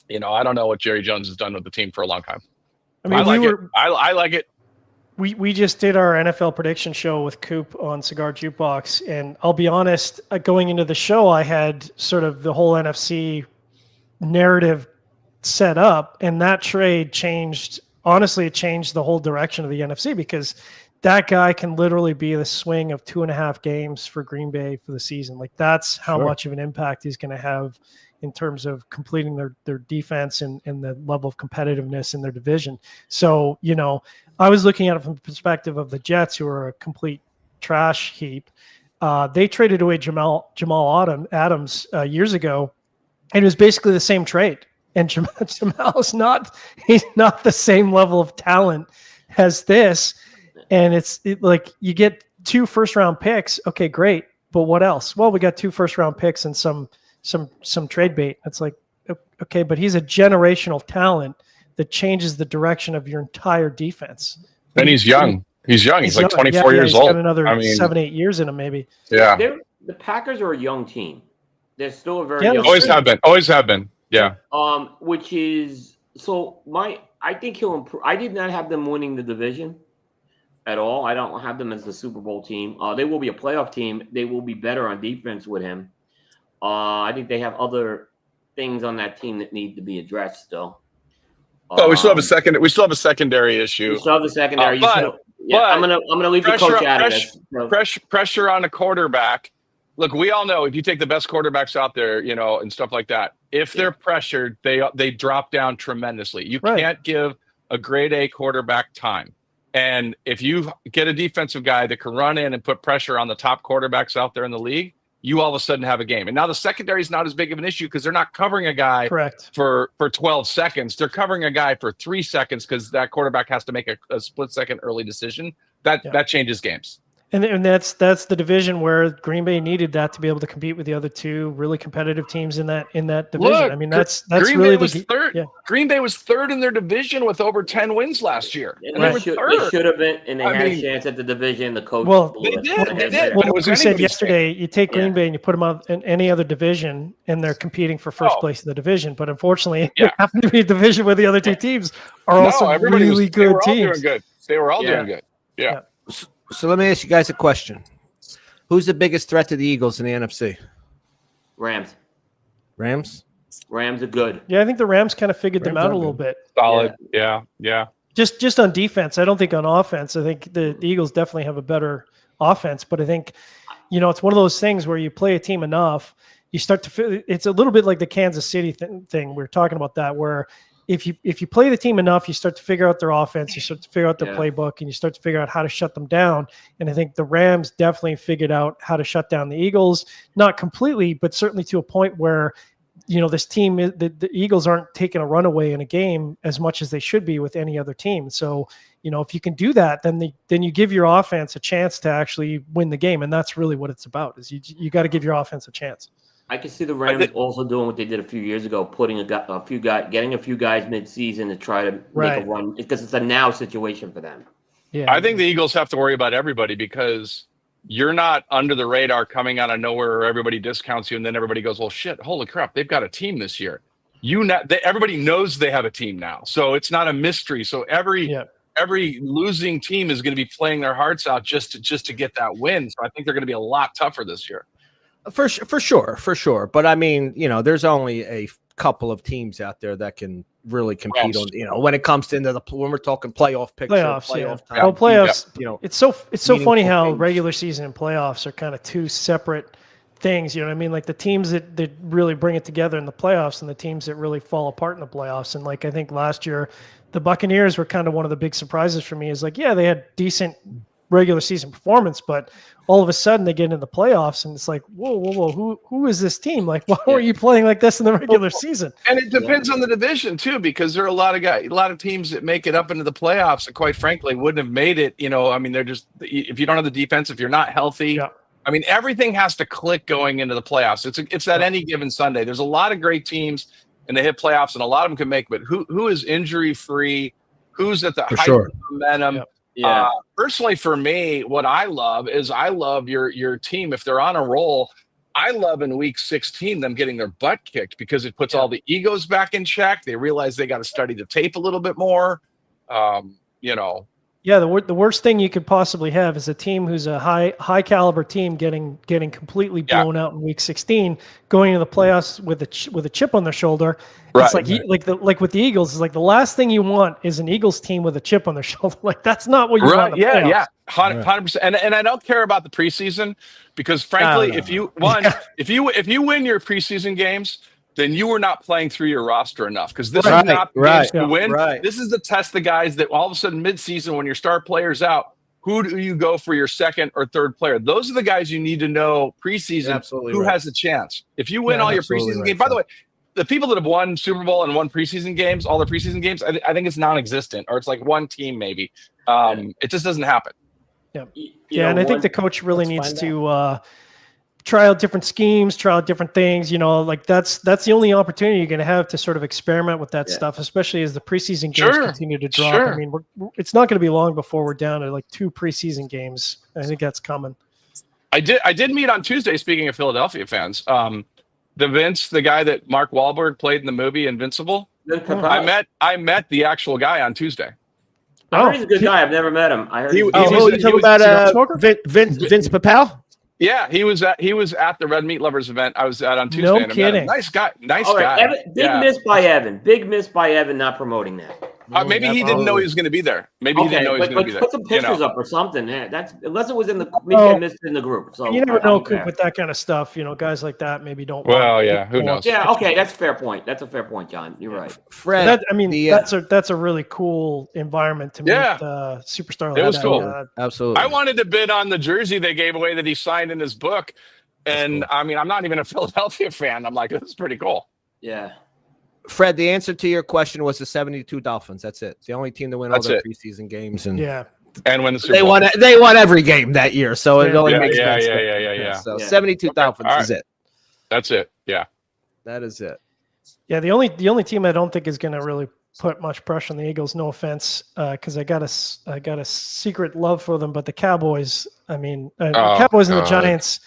you know, I don't know what Jerry Jones has done with the team for a long time. I mean, I like it. We just did our NFL prediction show with Coop on Cigar Jukebox, and I'll be honest, going into the show, I had sort of the whole NFC narrative set up, and that trade changed. Honestly, it changed the whole direction of the NFC, because that guy can literally be the swing of 2.5 games for Green Bay for the season. Like, that's how much of an impact he's going to have in terms of completing their defense and the level of competitiveness in their division. So, you know, I was looking at it from the perspective of the Jets, who are a complete trash heap. They traded away Jamal Adams years ago, and it was basically the same trade. And Jamal is he's not the same level of talent as this. And it's like, you get 2 first-round picks. Okay, great. But what else? Well, we got 2 first-round picks and some trade bait. It's like, okay, but he's a generational talent that changes the direction of your entire defense. And he's young. He's like 24 years old. He's got another 7-8 years in him, maybe. Yeah. The Packers are a young team. They're still a very young team. Always have been. Yeah. Which is so I think he'll improve. I did not have them winning the division at all. I don't have them as the Super Bowl team. They will be a playoff team. They will be better on defense with him. I think they have other things on that team that need to be addressed still. We still have a secondary issue. We still have the secondary. I'm gonna leave the coach out of this. Pressure on a quarterback Look, we all know if you take the best quarterbacks out there, and stuff like that, if they're pressured, they drop down tremendously. You can't give a grade A quarterback time. And if you get a defensive guy that can run in and put pressure on the top quarterbacks out there in the league, you all of a sudden have a game. And now the secondary is not as big of an issue because they're not covering a guy for 12 seconds. They're covering a guy for 3 seconds because that quarterback has to make a split-second early decision. That changes games. And that's the division where Green Bay needed that to be able to compete with the other two really competitive teams in that division. Look, I mean, that's Green really Bay was third. Yeah. Green Bay was third in their division with over 10 wins last year. And they should have been, and they had a chance at the division. The coach. Well, they did. Well, we said yesterday, you take Green Bay and you put them out in any other division, and they're competing for first place in the division. But unfortunately, it happened to be a division where the other two teams are also really good teams. They were all doing good. Yeah. So let me ask you guys a question. Who's the biggest threat to the Eagles in the NFC? Rams. Rams are good. Yeah, I think the Rams kind of figured them out a little bit. Solid. Yeah. Just on defense. I don't think on offense. I think the Eagles definitely have a better offense. But I think, it's one of those things where you play a team enough, you start to feel it's a little bit like the Kansas City thing. We were talking about that, where if you play the team enough, you start to figure out their offense, you start to figure out their playbook, and you start to figure out how to shut them down. And I think the Rams definitely figured out how to shut down the Eagles, not completely, but certainly to a point where, this team, the Eagles aren't taking a runaway in a game as much as they should be with any other team. So, if you can do that, then you give your offense a chance to actually win the game. And that's really what it's about, is you got to give your offense a chance. I can see the Rams also doing what they did a few years ago, putting getting a few guys mid-season to try to make a run, because it's a now situation for them. Yeah, I think the Eagles have to worry about everybody, because you're not under the radar coming out of nowhere where everybody discounts you and then everybody goes, well, shit, holy crap, they've got a team this year. Everybody knows they have a team now, so it's not a mystery. So every losing team is going to be playing their hearts out just to get that win. So I think they're going to be a lot tougher this year. For sure. But I mean, there's only a couple of teams out there that can really compete on, when it comes to when we're talking playoff picture, playoff time. Playoffs. It's so funny how regular season and playoffs are kind of two separate things. You know what I mean? Like the teams that really bring it together in the playoffs, and the teams that really fall apart in the playoffs. And like I think last year, the Buccaneers were kind of one of the big surprises for me. Is like, they had decent regular season performance, but all of a sudden they get into the playoffs and it's like, whoa, who is this team? Like, why weren't you playing like this in the regular season? And it depends on the division too, because there are a lot of teams that make it up into the playoffs that quite frankly wouldn't have made it. They're just, if you don't have the defense, if you're not healthy, everything has to click going into the playoffs. It's at any given Sunday. There's a lot of great teams and they hit playoffs, and a lot of them can make, but who is injury free? Who's at the height of momentum? Yep. Yeah. Personally, for me, what I love is your team. If they're on a roll, I love in week 16 them getting their butt kicked, because it puts all the egos back in check. They realize they got to study the tape a little bit more. Yeah, the worst thing you could possibly have is a team who's a high caliber team getting completely blown out in week 16, going into the playoffs with a chip on their shoulder. Right. It's like with the Eagles, it's like the last thing you want is an Eagles team with a chip on their shoulder. Like that's not what you want. Yeah, 100%. And I don't care about the preseason, because frankly, if you win your preseason games, then you were not playing through your roster enough, because this is not the games to win. Right. This is to test the guys that all of a sudden midseason, when your star player's out, who do you go for your second or third player? Those are the guys you need to know preseason who has a chance. If you win all your preseason games, by the way, the people that have won Super Bowl and won preseason games, all their preseason games, I think it's non-existent, or it's like one team maybe. It just doesn't happen. Yeah, and I think the coach really needs to try out different schemes, try out different things. Like that's the only opportunity you're going to have to sort of experiment with that stuff, especially as the preseason games continue to drop. I mean, it's not going to be long before we're down to like 2 preseason games. I think that's coming. I did meet on Tuesday, speaking of Philadelphia fans, the guy that Mark Wahlberg played in the movie Invincible. I met the actual guy on Tuesday. I heard he's a good guy. I've never met him. I heard. You talking about Vince Papale? Yeah, he was at the Red Meat Lovers event I was at on Tuesday. No kidding. Nice guy. Big miss by Evan. Big miss by Evan not promoting that. Maybe he didn't know he was going to be there. Maybe he didn't know he was going to be there. Put some pictures up or something. Yeah, that's unless it was in the maybe I missed it in the group. So you never know, Coop, with that kind of stuff. Guys like that maybe don't. Well, yeah, who knows? Yeah, okay, that's a fair point. That's a fair point, John. You're right. Fred, that's a really cool environment to meet superstar. It was cool. Absolutely. I wanted to bid on the jersey they gave away that he signed in his book, and I mean, I'm not even a Philadelphia fan. I'm like, this is pretty cool. Yeah. Fred, the answer to your question was the 72 Dolphins. That's it. The only team to win all their preseason games, and win the Super Bowl. They won every game that year, so it only makes sense. Yeah. So 72 Dolphins is it. That's it. Yeah, that is it. Yeah, the only team I don't think is going to really put much pressure on the Eagles. No offense, because I got a secret love for them, but the Cowboys. I mean, Cowboys and the Giants.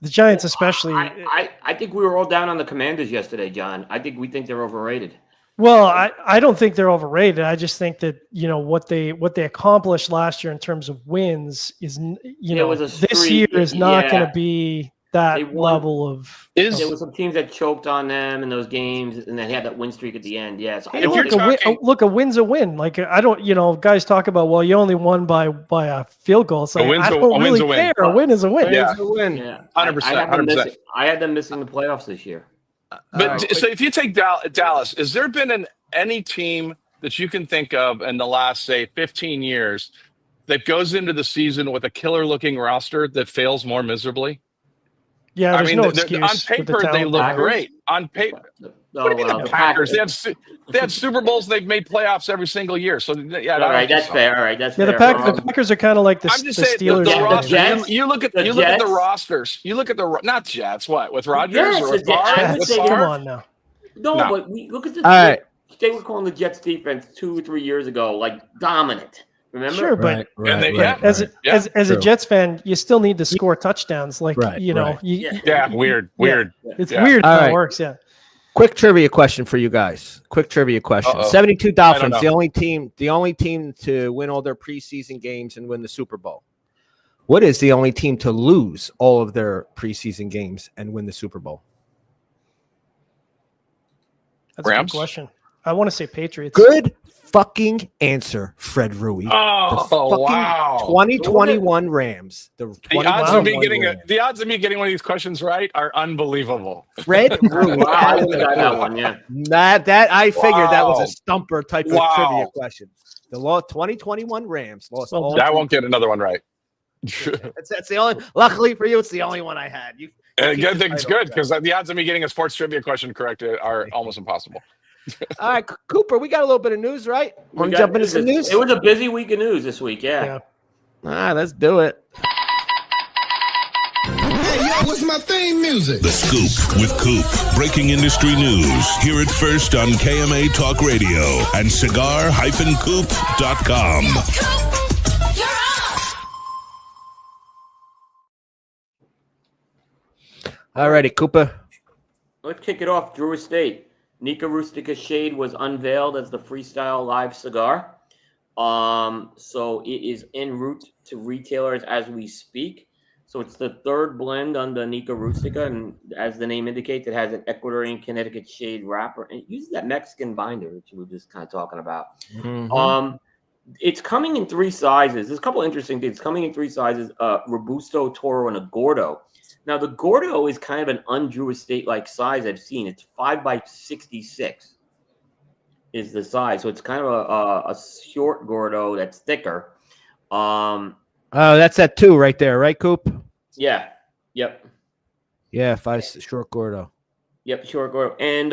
The Giants, especially. I think we were all down on the Commanders yesterday, John. We think they're overrated. Well, I don't think they're overrated. I just think that what they accomplished last year in terms of wins is this year is not going to be that level of. There were some teams that choked on them in those games, and then had that win streak at the end. Yes, a win's a win. Like I don't, guys talk about you only won by a field goal. It's like I don't really care. A win is a win. Yeah, a win. Yeah, 100%. I had them missing the playoffs this year. But so if you take Dallas, has there been any team that you can think of in the last, say, 15 years that goes into the season with a killer-looking roster that fails more miserably? Yeah, there's no excuse. On paper, they look great. On paper, what do you mean the Packers? They have Super Bowls. They've made playoffs every single year. So yeah, all right, that's fair. All right, that's fair. The Packers are kind of like the Steelers. The roster, you look at the rosters. You look at not Jets. What with Rodgers or with Favre? Come on now. No, but we look at the Jets. They were calling the Jets defense 2 or 3 years ago like dominant. Remember? Sure, but as a Jets fan, you still need to score touchdowns. Like weird. It's weird how it works. Yeah. Quick trivia question for you guys. 72 Dolphins, the only team to win all their preseason games and win the Super Bowl. What is the only team to lose all of their preseason games and win the Super Bowl? That's a good question. I want to say Patriots. Good fucking answer, Fred Rewey. Wow. 2021 Rams. The odds of me getting one of these questions right are unbelievable. Fred Rewey. I would have got that one, yeah. That I figured that was a stumper type of trivia question. The 2021 Rams lost all. I won't get another one right. That's the only. Luckily for you, it's the only one I had. It's good because the odds of me getting a sports trivia question correct are almost impossible. All right, Cooper, we got a little bit of news, right? Want to jump into some news? It was a busy week of news this week, yeah. All right, let's do it. Hey, yo, what's my theme music? The Scoop with Coop. Breaking industry news. Hear it first on KMA Talk Radio and cigar-coop.com. All righty, Cooper. Let's kick it off. Drew Estate. Nica Rustica Shade was unveiled as the Freestyle Live cigar. So it is en route to retailers as we speak. So it's the third blend on the Nica Rustica, and as the name indicates, it has an Ecuadorian Connecticut shade wrapper, and it uses that Mexican binder, which we were just kind of talking about. Mm-hmm. It's coming in 3 sizes. There's a couple interesting things. It's coming in 3 sizes: Robusto, Toro, and a Gordo. Now, the Gordo is kind of an un-Drew Estate-like size I've seen. It's 5x66 is the size. So it's kind of a short Gordo that's thicker. That's that 2 right there, right, Coop? Yeah. Yep. Yeah, 5 short Gordo. Yep, short Gordo. And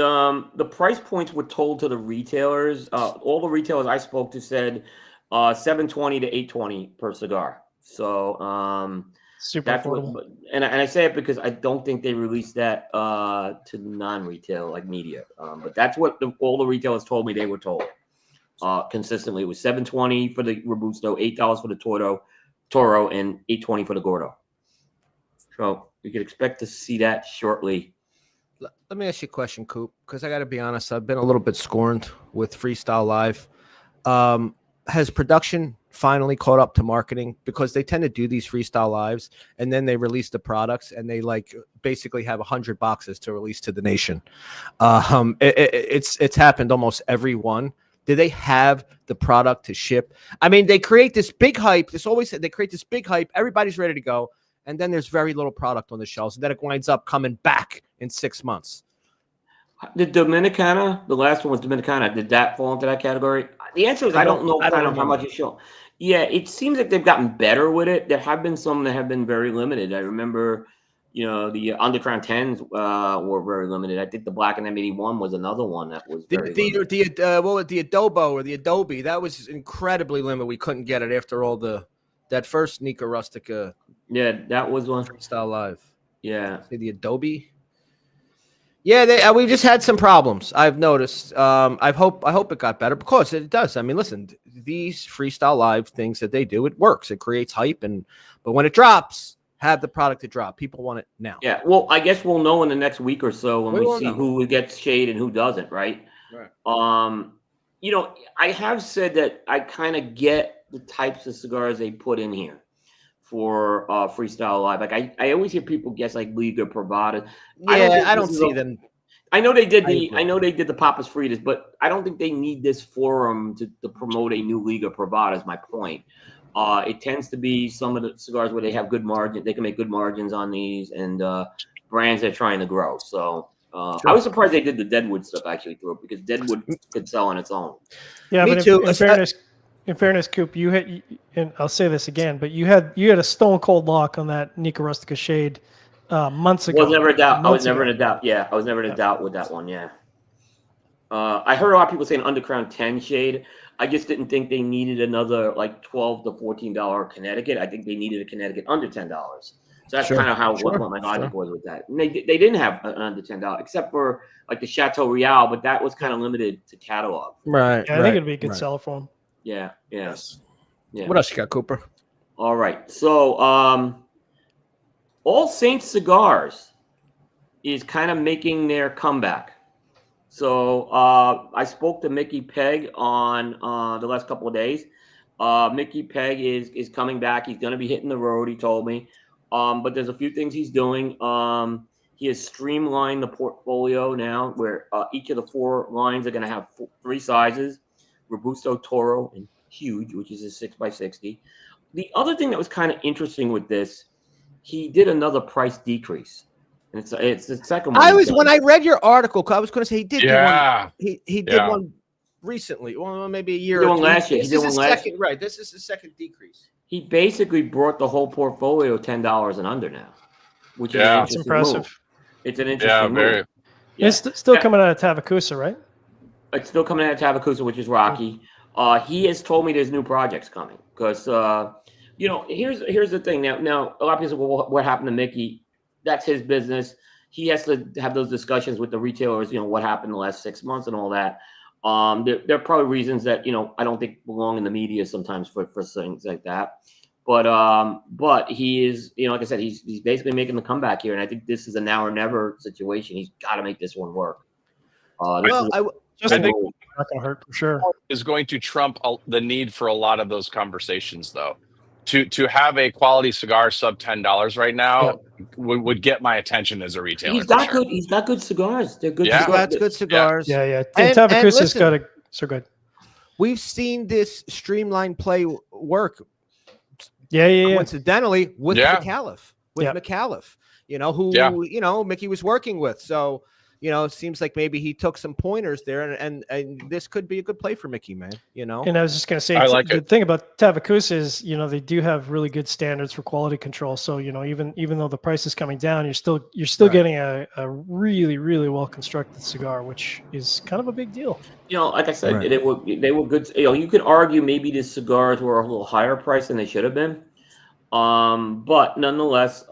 the price points were told to the retailers. All the retailers I spoke to said $720 to $820 per cigar. So super affordable. And I say it because I don't think they released that to non-retail like media. But that's what all the retailers told me they were told. Consistently, it was $720 for the Robusto, $8 for the Toro, and $820 for the Gordo. So we could expect to see that shortly. Let me ask you a question, Coop, because I got to be honest, I've been a little bit scorned with Freestyle Live. Has production finally caught up to marketing? Because they tend to do these Freestyle Lives and then they release the products and they basically have 100 boxes to release to the nation. It's happened almost every one. Do they have the product to ship? I mean, they create this big hype. They create this big hype. Everybody's ready to go. And then there's very little product on the shelves. And then it winds up coming back in 6 months. Did Dominicana, the last one was Dominicana, did that fall into that category? The answer is I don't know how much it showed. Yeah, it seems like they've gotten better with it. There have been some that have been very limited. I remember, the Underground 10s were very limited. I think the Black and M81 was another one that was very limited. The Adobo or the Adobe, that was incredibly limited. We couldn't get it after all that first Nika Rustica. Yeah, that was one. Freestyle Live. Yeah. The Adobe. Yeah, we just had some problems. I've noticed. I hope it got better because it does. I mean, listen, these Freestyle Live things that they do, it works. It creates hype, but when it drops, have the product to drop. People want it now. Yeah. Well, I guess we'll know in the next week or so when we see who gets shade and who doesn't. Right. I have said that I kind of get the types of cigars they put in here for Freestyle Live. Like I always hear people guess like Liga Privada. Yeah, I don't see them. I know they did the Papas Fritas, but I don't think they need this forum to promote a new Liga Privada is my point. It tends to be some of the cigars where they have good margin. They can make good margins on these and brands they're trying to grow. So I was surprised they did the Deadwood stuff actually through it because Deadwood could sell on its own. Yeah, me too. In fairness, Coop, you had, and I'll say this again, but you had a stone cold lock on that Nika Rustica shade months ago. I was never in a doubt. Yeah, I was never in a doubt with that one. Yeah. I heard a lot of people saying Underground 10 shade. I just didn't think they needed another like $12 to $14 Connecticut. I think they needed a Connecticut under $10. So that's kind of what my logic was with that. And they didn't have an under $10 except for like the Chateau Real, but that was kind of limited to catalog. Right. Yeah, I think it'd be a good seller for them. Yeah. Yes. Yeah. What else you got, Cooper? All right. So, All Saints Cigars is kind of making their comeback. So, I spoke to Mickey Pegg on the last couple of days. Mickey Pegg is coming back. He's going to be hitting the road, he told me. But there's a few things he's doing. He has streamlined the portfolio now where each of the 4 lines are going to have 3 sizes. Robusto, Toro, and Huge, which is a 6x60. The other thing that was kind of interesting with this, he did another price decrease. And it's the second one. When I read your article, I was going to say he did do one. He did Yeah. one recently. Well, maybe a year. He did or one two. last year. This is the second, right? This is the second decrease. He basically brought the whole portfolio $10 and under now, which is Yeah. It's impressive. move. It's an interesting very. move. Yeah. It's still coming out of Tavacusa, right? It's still coming out of Tavacusa, which is Rocky. He has told me there's new projects coming because, here's the thing. Now a lot of people say, well, what happened to Mickey? That's his business. He has to have those discussions with the retailers, what happened the last 6 months and all that. There are probably reasons that, I don't think belong in the media sometimes for things like that. But he is, like I said, he's basically making the comeback here. And I think this is a now or never situation. He's got to make this one work. I think Not gonna hurt for sure. is going to trump the need for a lot of those conversations, though. To have a quality cigar sub $10 right now would get my attention as a retailer. He's got good. He's got good cigars. They're good. Yeah. cigars. That's good cigars. Yeah. And Tavacusa's listen, so good. We've seen this streamlined play work. Yeah. Coincidentally, with Yeah. McAuliffe, Yeah. who Mickey was working with. So, it seems like maybe he took some pointers there, and this could be a good play for Mickey, man. And I was just going to say, I like the it. thing about Tavacusa is, they do have really good standards for quality control. So, even though the price is coming down, you're still getting a really, really well constructed cigar, which is kind of a big deal. Like I said, they were good. You could argue maybe the cigars were a little higher priced than they should have been. But nonetheless,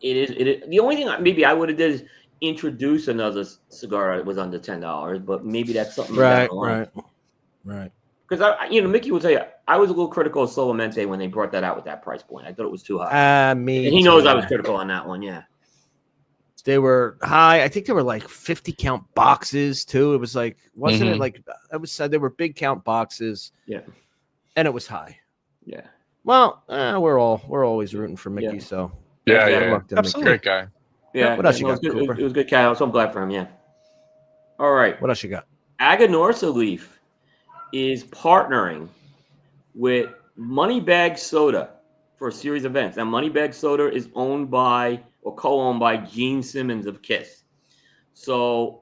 it is the only thing maybe I would have did is introduce another cigar that was under $10, but maybe that's something. Right. Because Mickey would tell you, I was a little critical of Solamente when they brought that out with that price point. I thought it was too high. And he knows I was critical on that one. Yeah. They were high. I think they were like 50 count boxes too. It was like, wasn't it like I was said they were big count boxes. Yeah. And it was high. Yeah. Well, we're always rooting for Mickey. Yeah. So Absolutely. Great guy. Yeah. What else you got, it Cooper? was good cat. So I'm glad for him. Yeah. All right. What else you got? Aganorsa Leaf is partnering with Moneybag Soda for a series of events. Now, Moneybag Soda is owned by or co-owned by Gene Simmons of KISS. So,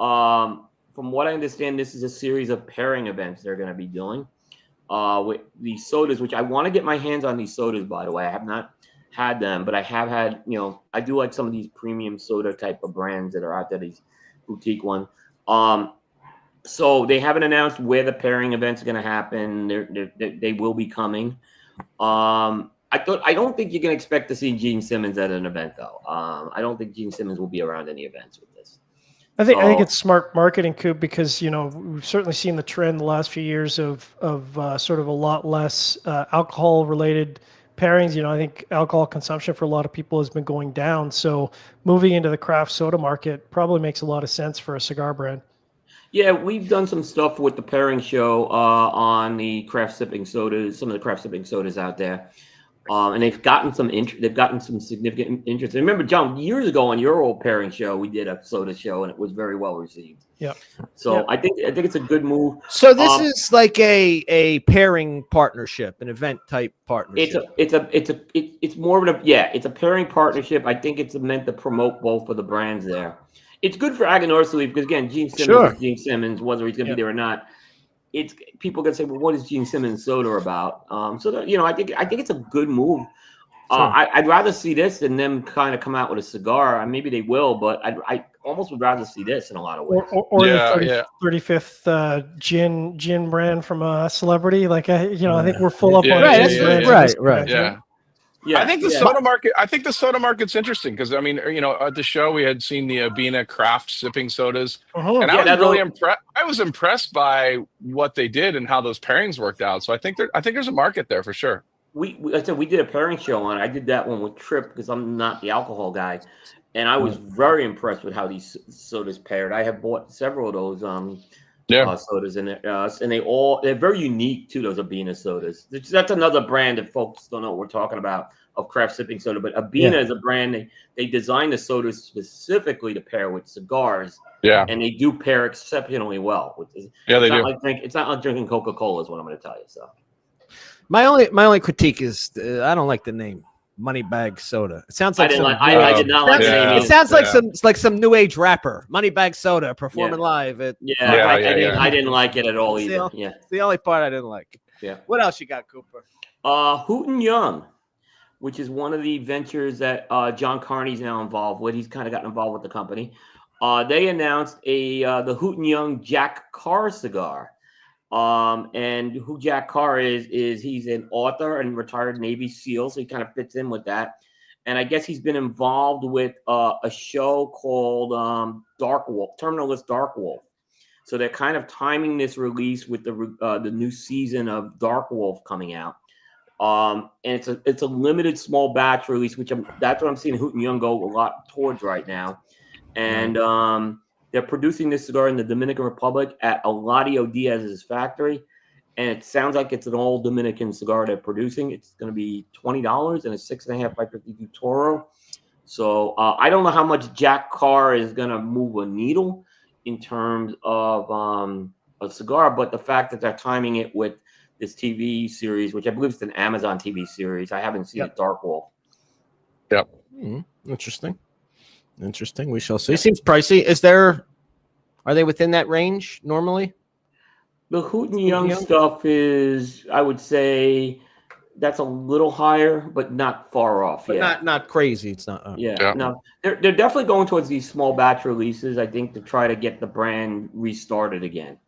from what I understand, this is a series of pairing events they're going to be doing with these sodas, which I want to get my hands on these sodas, by the way. I have not had them, but I have had, I do like some of these premium soda type of brands that are out there, these boutique ones. So they haven't announced where the pairing events are going to happen. They will be coming. I don't think you can expect to see Gene Simmons at an event, though. I don't think Gene Simmons will be around any events with this. I think it's smart marketing, Coop, because we've certainly seen the trend the last few years of sort of a lot less alcohol related pairings. I think alcohol consumption for a lot of people has been going down. So moving into the craft soda market probably makes a lot of sense for a cigar brand. Yeah, we've done some stuff with the pairing show on the craft sipping sodas, some of the craft sipping sodas out there. And they've gotten some they've gotten some significant interest. And remember, John, years ago on your old pairing show, we did a soda show and it was very well received. Yeah. So I think it's a good move. So this is like a pairing partnership, an event type partnership. It's more of it's a pairing partnership. I think it's meant to promote both of the brands there. It's good for Aganor Sleep because again, Gene Simmons is Gene Simmons, whether he's going to be there or not. It's people can say, well, what is Gene Simmons soda about? So that, I think it's a good move. Sure. I'd rather see this than them kind of come out with a cigar. Maybe they will, but I almost would rather see this in a lot of ways. Or the 35th gin brand from a celebrity. Like I think we're full up on right. Yeah. Yeah, I think the soda market. I think the soda market's interesting because at the show we had seen the Abina craft sipping sodas, and I was really impressed. I was impressed by what they did and how those pairings worked out. So I think there's a market there for sure. We did a pairing show on it. I did that one with Trip because I'm not the alcohol guy, and I was very impressed with how these sodas paired. I have bought several of those sodas, and they're very unique too. Those Abina sodas. That's another brand that folks don't know what we're talking about of craft sipping soda. But Abina is a brand they designed the sodas specifically to pair with cigars. Yeah, and they do pair exceptionally well. It's not like drinking Coca-Cola, is what I'm going to tell you. So my only critique is I don't like the name. Moneybag Soda. It sounds like I did not like the name. It sounds like some new age rapper. Moneybag Soda performing live. I didn't like it at all either. It's the only part I didn't like. Yeah. What else you got, Cooper? Hooten Young, which is one of the ventures that John Carney's now involved with. He's kind of gotten involved with the company. They announced the Hooten Young Jack Carr cigar. And who Jack Carr is he's an author and retired Navy SEAL, so he kind of fits in with that. And I guess he's been involved with a show called Dark Wolf, Terminalist Dark Wolf. So they're kind of timing this release with the new season of Dark Wolf coming out. And it's a limited small batch release, that's what I'm seeing Hooten Young go a lot towards right now. And they're producing this cigar in the Dominican Republic at Eladio Diaz's factory. And it sounds like it's an all Dominican cigar they're producing. It's going to be $20 and a 6.5 by 52 Toro. So I don't know how much Jack Carr is going to move a needle in terms of a cigar, but the fact that they're timing it with this TV series, which I believe is an Amazon TV series. I haven't seen it, Dark Wolf. Yep. Interesting. We shall see. It seems pricey. Are they within that range normally? The Hooten Young stuff is, I would say, that's a little higher, but not far off. But not crazy. It's not. No, they're definitely going towards these small batch releases. I think to try to get the brand restarted again.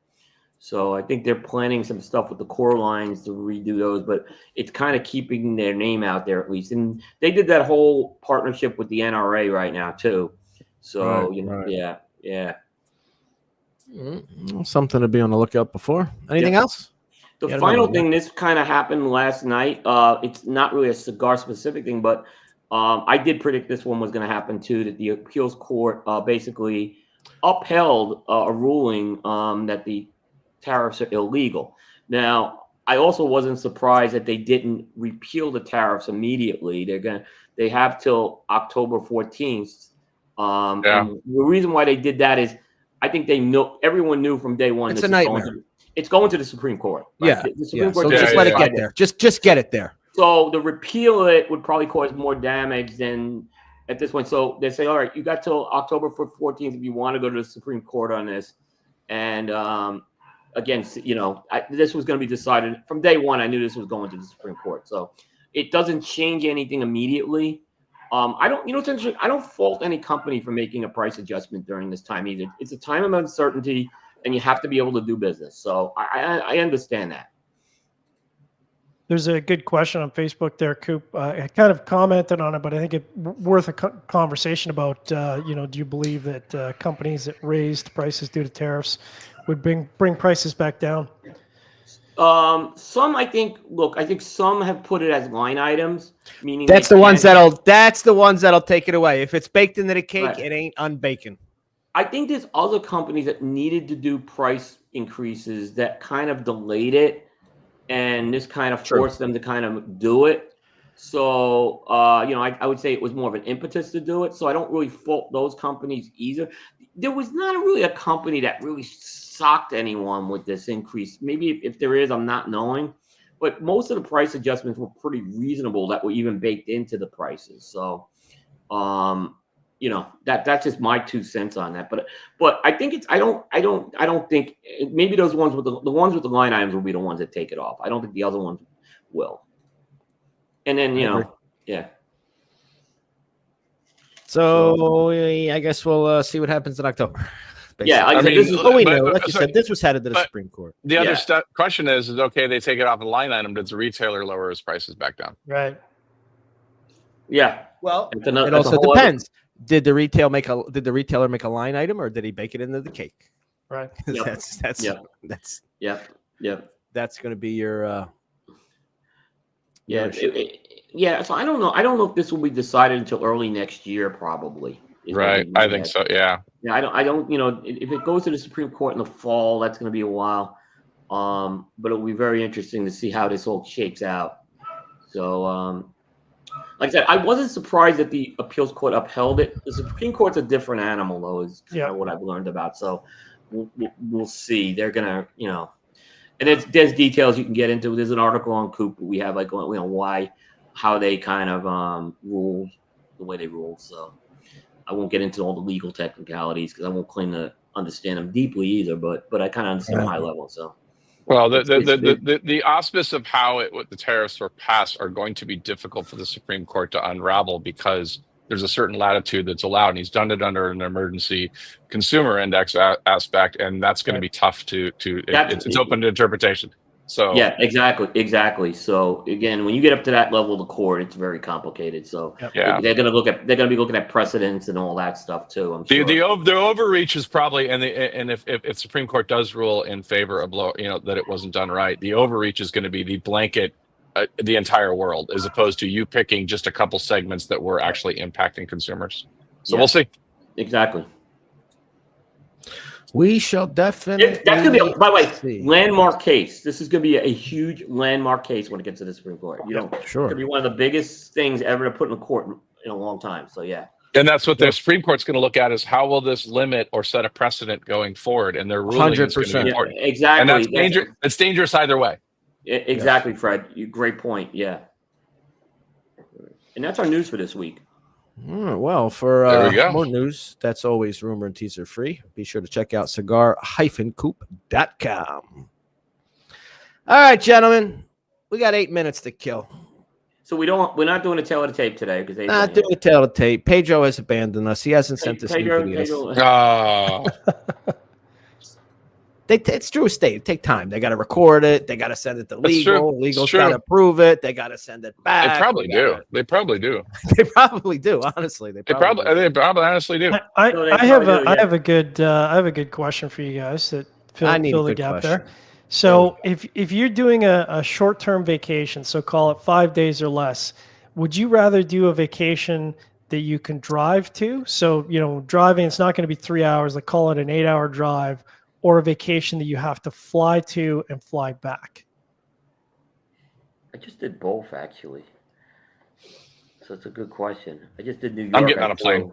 So I think they're planning some stuff with the core lines to redo those, but it's kind of keeping their name out there at least. And they did that whole partnership with the NRA right now too. So yeah. Something to be on the lookout before. Anything else? The final thing, this kind of happened last night. It's not really a cigar specific thing, but I did predict this one was going to happen too. That the appeals court basically upheld a ruling that the tariffs are illegal. Now, I also wasn't surprised that they didn't repeal the tariffs immediately. They have till October 14th. And the reason why they did that is I think everyone knew from day one. It's a nightmare. it's going to the Supreme Court. Right? Yeah, The Supreme Court So just let it get there. Just get it there. So the repeal it would probably cause more damage than at this point. So they say, all right, you got till October 14th if you want to go to the Supreme Court on this. And again, this was going to be decided from day one. I knew this was going to the Supreme Court. So it doesn't change anything immediately. It's interesting. I don't fault any company for making a price adjustment during this time either. It's a time of uncertainty, and you have to be able to do business. So I understand that. There's a good question on Facebook there, Coop. I kind of commented on it, but I think it's worth a conversation about, do you believe that companies that raised prices due to tariffs would bring prices back down? Some, I think some have put it as line items, meaning that's the ones that'll take it away. If it's baked into the cake, right. It ain't unbaking. I think there's other companies that needed to do price increases that kind of delayed it. And this kind of forced them to kind of do it. So, I would say it was more of an impetus to do it. So I don't really fault those companies either. There was not really a company that really shocked anyone with this increase. Maybe if there is, I'm not knowing. But most of the price adjustments were pretty reasonable that were even baked into the prices. So, that's just my 2 cents on that. But I think I don't think maybe those ones with the ones with the line items will be the ones that take it off. I don't think the other ones will. And then yeah. So I guess we'll see what happens in October. Basically. Yeah, this was headed to the Supreme Court. The other question is okay, they take it off a line item. Does the retailer lower his prices back down? Right. Yeah. Well, it also depends. Did the retailer make a line item, or did he bake it into the cake? Right. Yep. That's going to be your. So I don't know. I don't know if this will be decided until early next year, probably. Right. I think so. Yeah. Yeah. I don't. If it goes to the Supreme Court in the fall, that's going to be a while. But it'll be very interesting to see how this all shakes out. So, like I said, I wasn't surprised that the appeals court upheld it. The Supreme Court's a different animal, though, is kind of what I've learned about. So we'll see. They're gonna, and there's details you can get into. There's an article on Coop. We have how they kind of rule the way they rule. So I won't get into all the legal technicalities because I won't claim to understand them deeply either. But I kind of understand high level. So. Well, the auspice of how the tariffs were passed are going to be difficult for the Supreme Court to unravel because there's a certain latitude that's allowed, and he's done it under an emergency consumer index aspect, and that's going to be tough it's open to interpretation. So yeah, exactly. So again, when you get up to that level of the court, it's very complicated. So they're going to be looking at precedents and all that stuff too. I'm sure. The overreach is probably, and if Supreme Court does rule in favor of that it wasn't done right, the overreach is going to be the blanket, the entire world, as opposed to you picking just a couple segments that were actually impacting consumers. So we'll see. Exactly. We shall definitely. That's going to be, by the way, landmark case. This is going to be a huge landmark case when it gets to the Supreme Court. Sure. It's going to be one of the biggest things ever to put in a court in a long time. So, yeah. And that's what the Supreme Court's going to look at is how will this limit or set a precedent going forward? And their ruling is going to be important. Yeah, exactly. And that's dangerous. It's dangerous either way. Exactly, Fred. Great point. Yeah. And that's our news for this week. Well, for more news, that's always rumor and teaser free. Be sure to check out cigar-coop.com. All right, gentlemen, we got 8 minutes to kill. So we're not doing a tail of the tape today because not doing a tail of the tape. Pedro has abandoned us. He hasn't sent us any videos. It's true estate. It take time. They got to record it. They got to send it to legal. Legal's got to approve it. They got to send it back. They probably do. They probably do. They probably do. Honestly, they probably honestly do. I have a good question for you guys that fill the gap there. So if you're doing a short-term vacation, so call it 5 days or less, would you rather do a vacation that you can drive to? So driving, it's not going to be 3 hours. Like call it an 8-hour drive. Or a vacation that you have to fly to and fly back? I just did both, actually. So it's a good question. I just did New York. I'm getting on a plane.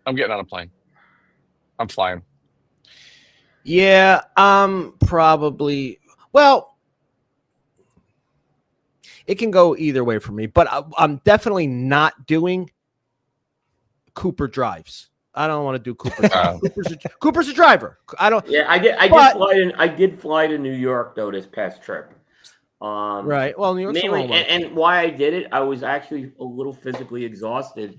I'm flying. Yeah, probably. Well, it can go either way for me, but I'm definitely not doing Cooper drives. I don't want to do Cooper. Cooper's a driver. I don't. Yeah, I did fly to New York though this past trip. Right. Well, New York's a long way. And why I did it, I was actually a little physically exhausted,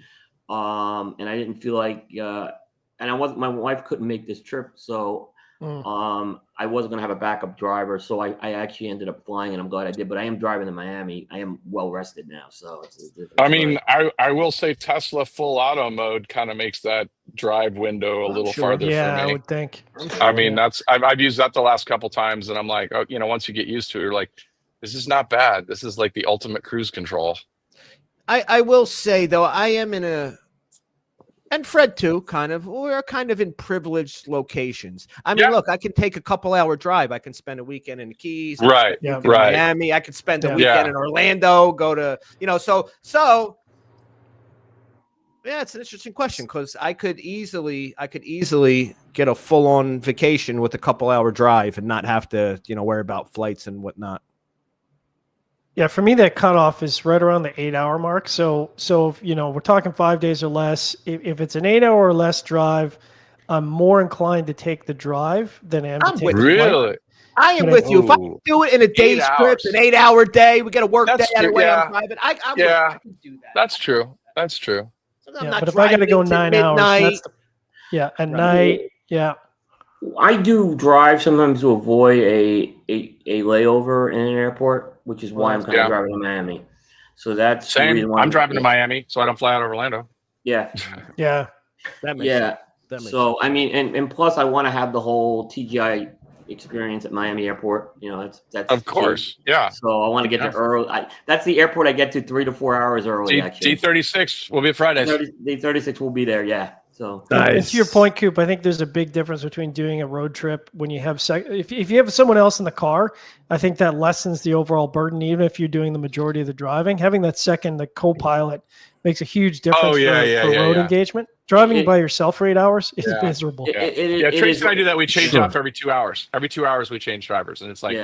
and I didn't feel like, and I wasn't. My wife couldn't make this trip, so I wasn't gonna have a backup driver. So I actually ended up flying, and I'm glad I did. But I am driving to Miami. I am well rested now, so it's I mean, I will say Tesla full auto mode kind of makes that drive window a little farther for me. I would think. I mean, I've used that the last couple times, and I'm like, oh, once you get used to it, you're like, this is not bad. This is like the ultimate cruise control. I will say though, I am in a, and Fred too, we're kind of in privileged locations. I mean, look, I can take a couple-hour drive. I can spend a weekend in the Keys, right? In Miami. I could spend a weekend in Orlando. Go to, so. Yeah, it's an interesting question because I could easily get a full-on vacation with a couple-hour drive and not have to, worry about flights and whatnot. Yeah, for me, that cutoff is right around the 8-hour mark. So if, we're talking 5 days or less. If it's an 8-hour or less drive, I'm more inclined to take the drive than I am to take the flight. I am with you. If I do it in a day's trip, an 8-hour day, we get a work day out of the way. I'm driving. I can do that. That's true. That's true. But if I got to go 9 hours, at night, I do drive sometimes to avoid a layover in an airport, which is why I'm kind of driving to Miami. So that's same. The reason why I'm driving to Miami, so I don't fly out of Orlando. Yeah. That makes sense. So I mean, and plus, I want to have the whole TGI experience at Miami Airport. That's of course, yeah. So I want to get there early. That's the airport I get to 3 to 4 hours early. D36 will be Fridays. D36 will be there. Yeah. So nice. To your point, Coop, I think there's a big difference between doing a road trip when you have if you have someone else in the car. I think that lessens the overall burden, even if you're doing the majority of the driving. Having that second, the co-pilot, makes a huge difference for road engagement. Driving by yourself for 8 hours is miserable. Tracy and I do that. We change off every 2 hours. Every 2 hours we change drivers, and it's like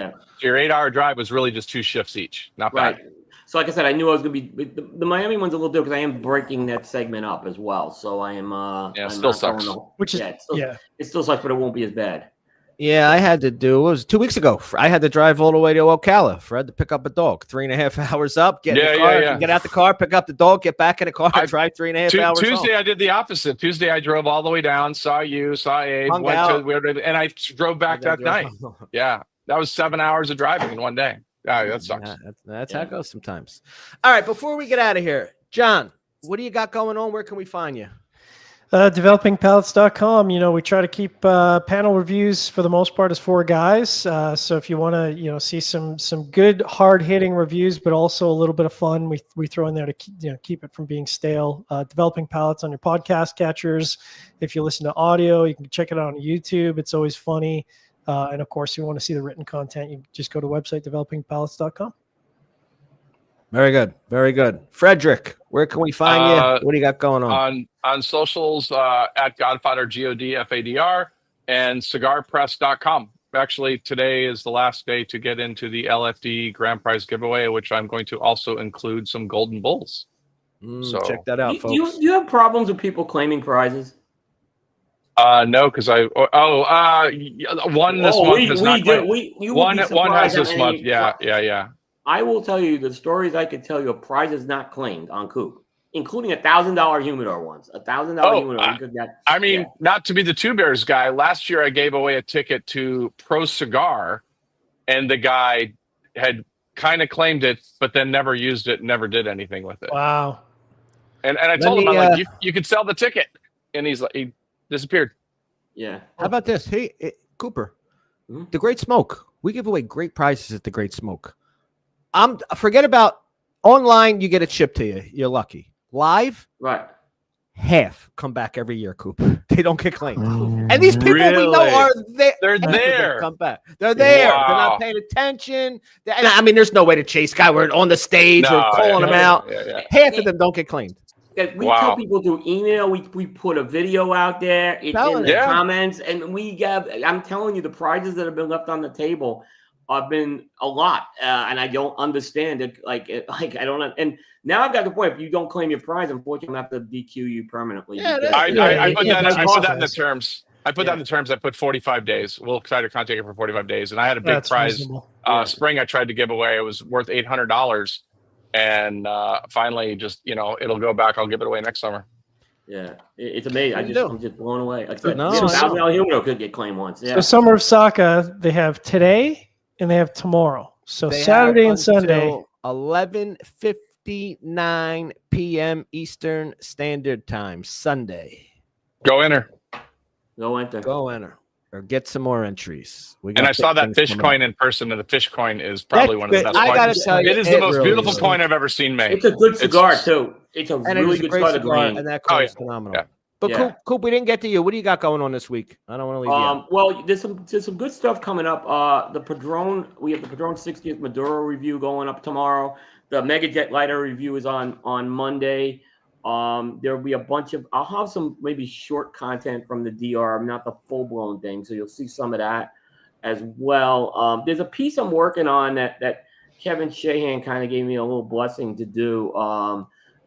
your 8-hour drive was really just 2 shifts each. Not bad. So like I said, I knew I was going to be the Miami one's a little different because I am breaking that segment up as well. So I am it still sucks. It still sucks, but it won't be as bad. Yeah, I had to do. It was 2 weeks ago. I had to drive all the way to Ocala. Fred to pick up a dog. 3.5 hours up. Get in the car. Get out the car. Pick up the dog. Get back in the car. Drive 3.5 hours. Tuesday home. I did the opposite. Tuesday I drove all the way down. Saw you. Saw Abe. And I drove back that night. Yeah, that was 7 hours of driving in one day. Yeah, that sucks. That's how it goes sometimes. All right, before we get out of here, John, what do you got going on? Where can we find you? Developingpalettes.com. We try to keep panel reviews for the most part as 4 guys. So if you want to, see some good hard hitting reviews, but also a little bit of fun, we throw in there to keep it from being stale. Developing Palettes on your podcast catchers. If you listen to audio, you can check it out on YouTube. It's always funny. And of course, if you want to see the written content, you just go to website developingpalettes.com. Very good. Very good. Frederick, where can we find you? What do you got going on? On socials at Godfather, GODFADR, and cigarpress.com. Actually, today is the last day to get into the LFD Grand Prize giveaway, which I'm going to also include some Golden Bulls. So check that out, folks. Do you have problems with people claiming prizes? No, because one this month has not claimed. One has this month. Yeah. I will tell you the stories I could tell you of prizes not claimed on Coop, including $1,000 humidor ones. $1,000 humidor. Not to be the Two Bears guy. Last year I gave away a ticket to Pro Cigar, and the guy had kind of claimed it, but then never used it, never did anything with it. Wow. And I told him, I'm like, you could sell the ticket, and he disappeared. Yeah. How about this? Hey, Cooper, The Great Smoke. We give away great prizes at The Great Smoke. Forget about online. You get it shipped to you. You're lucky. Live, right? Half come back every year, Cooper. They don't get claimed. And these people we know are there. They're there. Come back. They're there. Wow. They're not paying attention. And there's no way to chase guy. We're on the stage. We're calling them out. Yeah. Half of them don't get claimed. We tell people through email. We put a video out there. It's in the comments, and I'm telling you, the prizes that have been left on the table have been a lot, and I don't understand it. Like I don't. And now I've got the point. If you don't claim your prize, unfortunately, I'm going to have to DQ you permanently. I put that in the terms. I put that in the terms. I put 45 days. We'll try to contact you for 45 days. And I had a big prize spring I tried to give away. It was worth $800. And finally, just, it'll go back. I'll give it away next summer. Yeah, it's amazing. I'm just blown away. Like $1,000 humidor could get claimed once. Yeah. So Summer of Saka, they have today and they have tomorrow. So they Saturday and Sunday. 11:59 p.m. Eastern Standard Time, Sunday. Go enter. Go enter. Or get some more entries. And I saw that fish coin in person, and the fish coin is probably one of the best coins. I gotta tell you, it is the most beautiful coin I've ever seen made. It's a good cigar too. It's a really good cigar, and that coin is phenomenal. Yeah. But Coop, we didn't get to you. What do you got going on this week? I don't want to leave you out. Well, there's some good stuff coming up. We have the Padron 60th Maduro review going up tomorrow. The Mega Jet Lighter review is on Monday. There'll be I'll have some maybe short content from the DR, not the full-blown thing, so you'll see some of that as well. There's a piece I'm working on that Kevin Shahan kind of gave me a little blessing to do,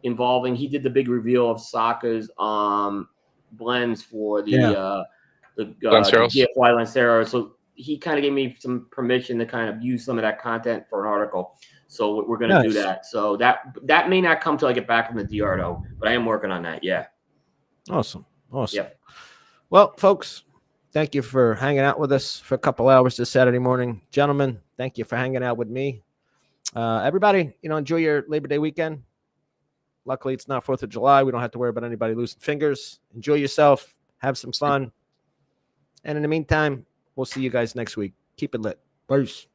involving, he did the big reveal of Saka's blends for the GFY Lancero, so he kind of gave me some permission to kind of use some of that content for an article. So we're going to do that. So that may not come till I get back from the DR though, but I am working on that. Yeah. Awesome. Yep. Well, folks, thank you for hanging out with us for a couple hours this Saturday morning. Gentlemen, thank you for hanging out with me. Everybody, enjoy your Labor Day weekend. Luckily, it's not 4th of July. We don't have to worry about anybody losing fingers. Enjoy yourself. Have some fun. And in the meantime, we'll see you guys next week. Keep it lit. Peace.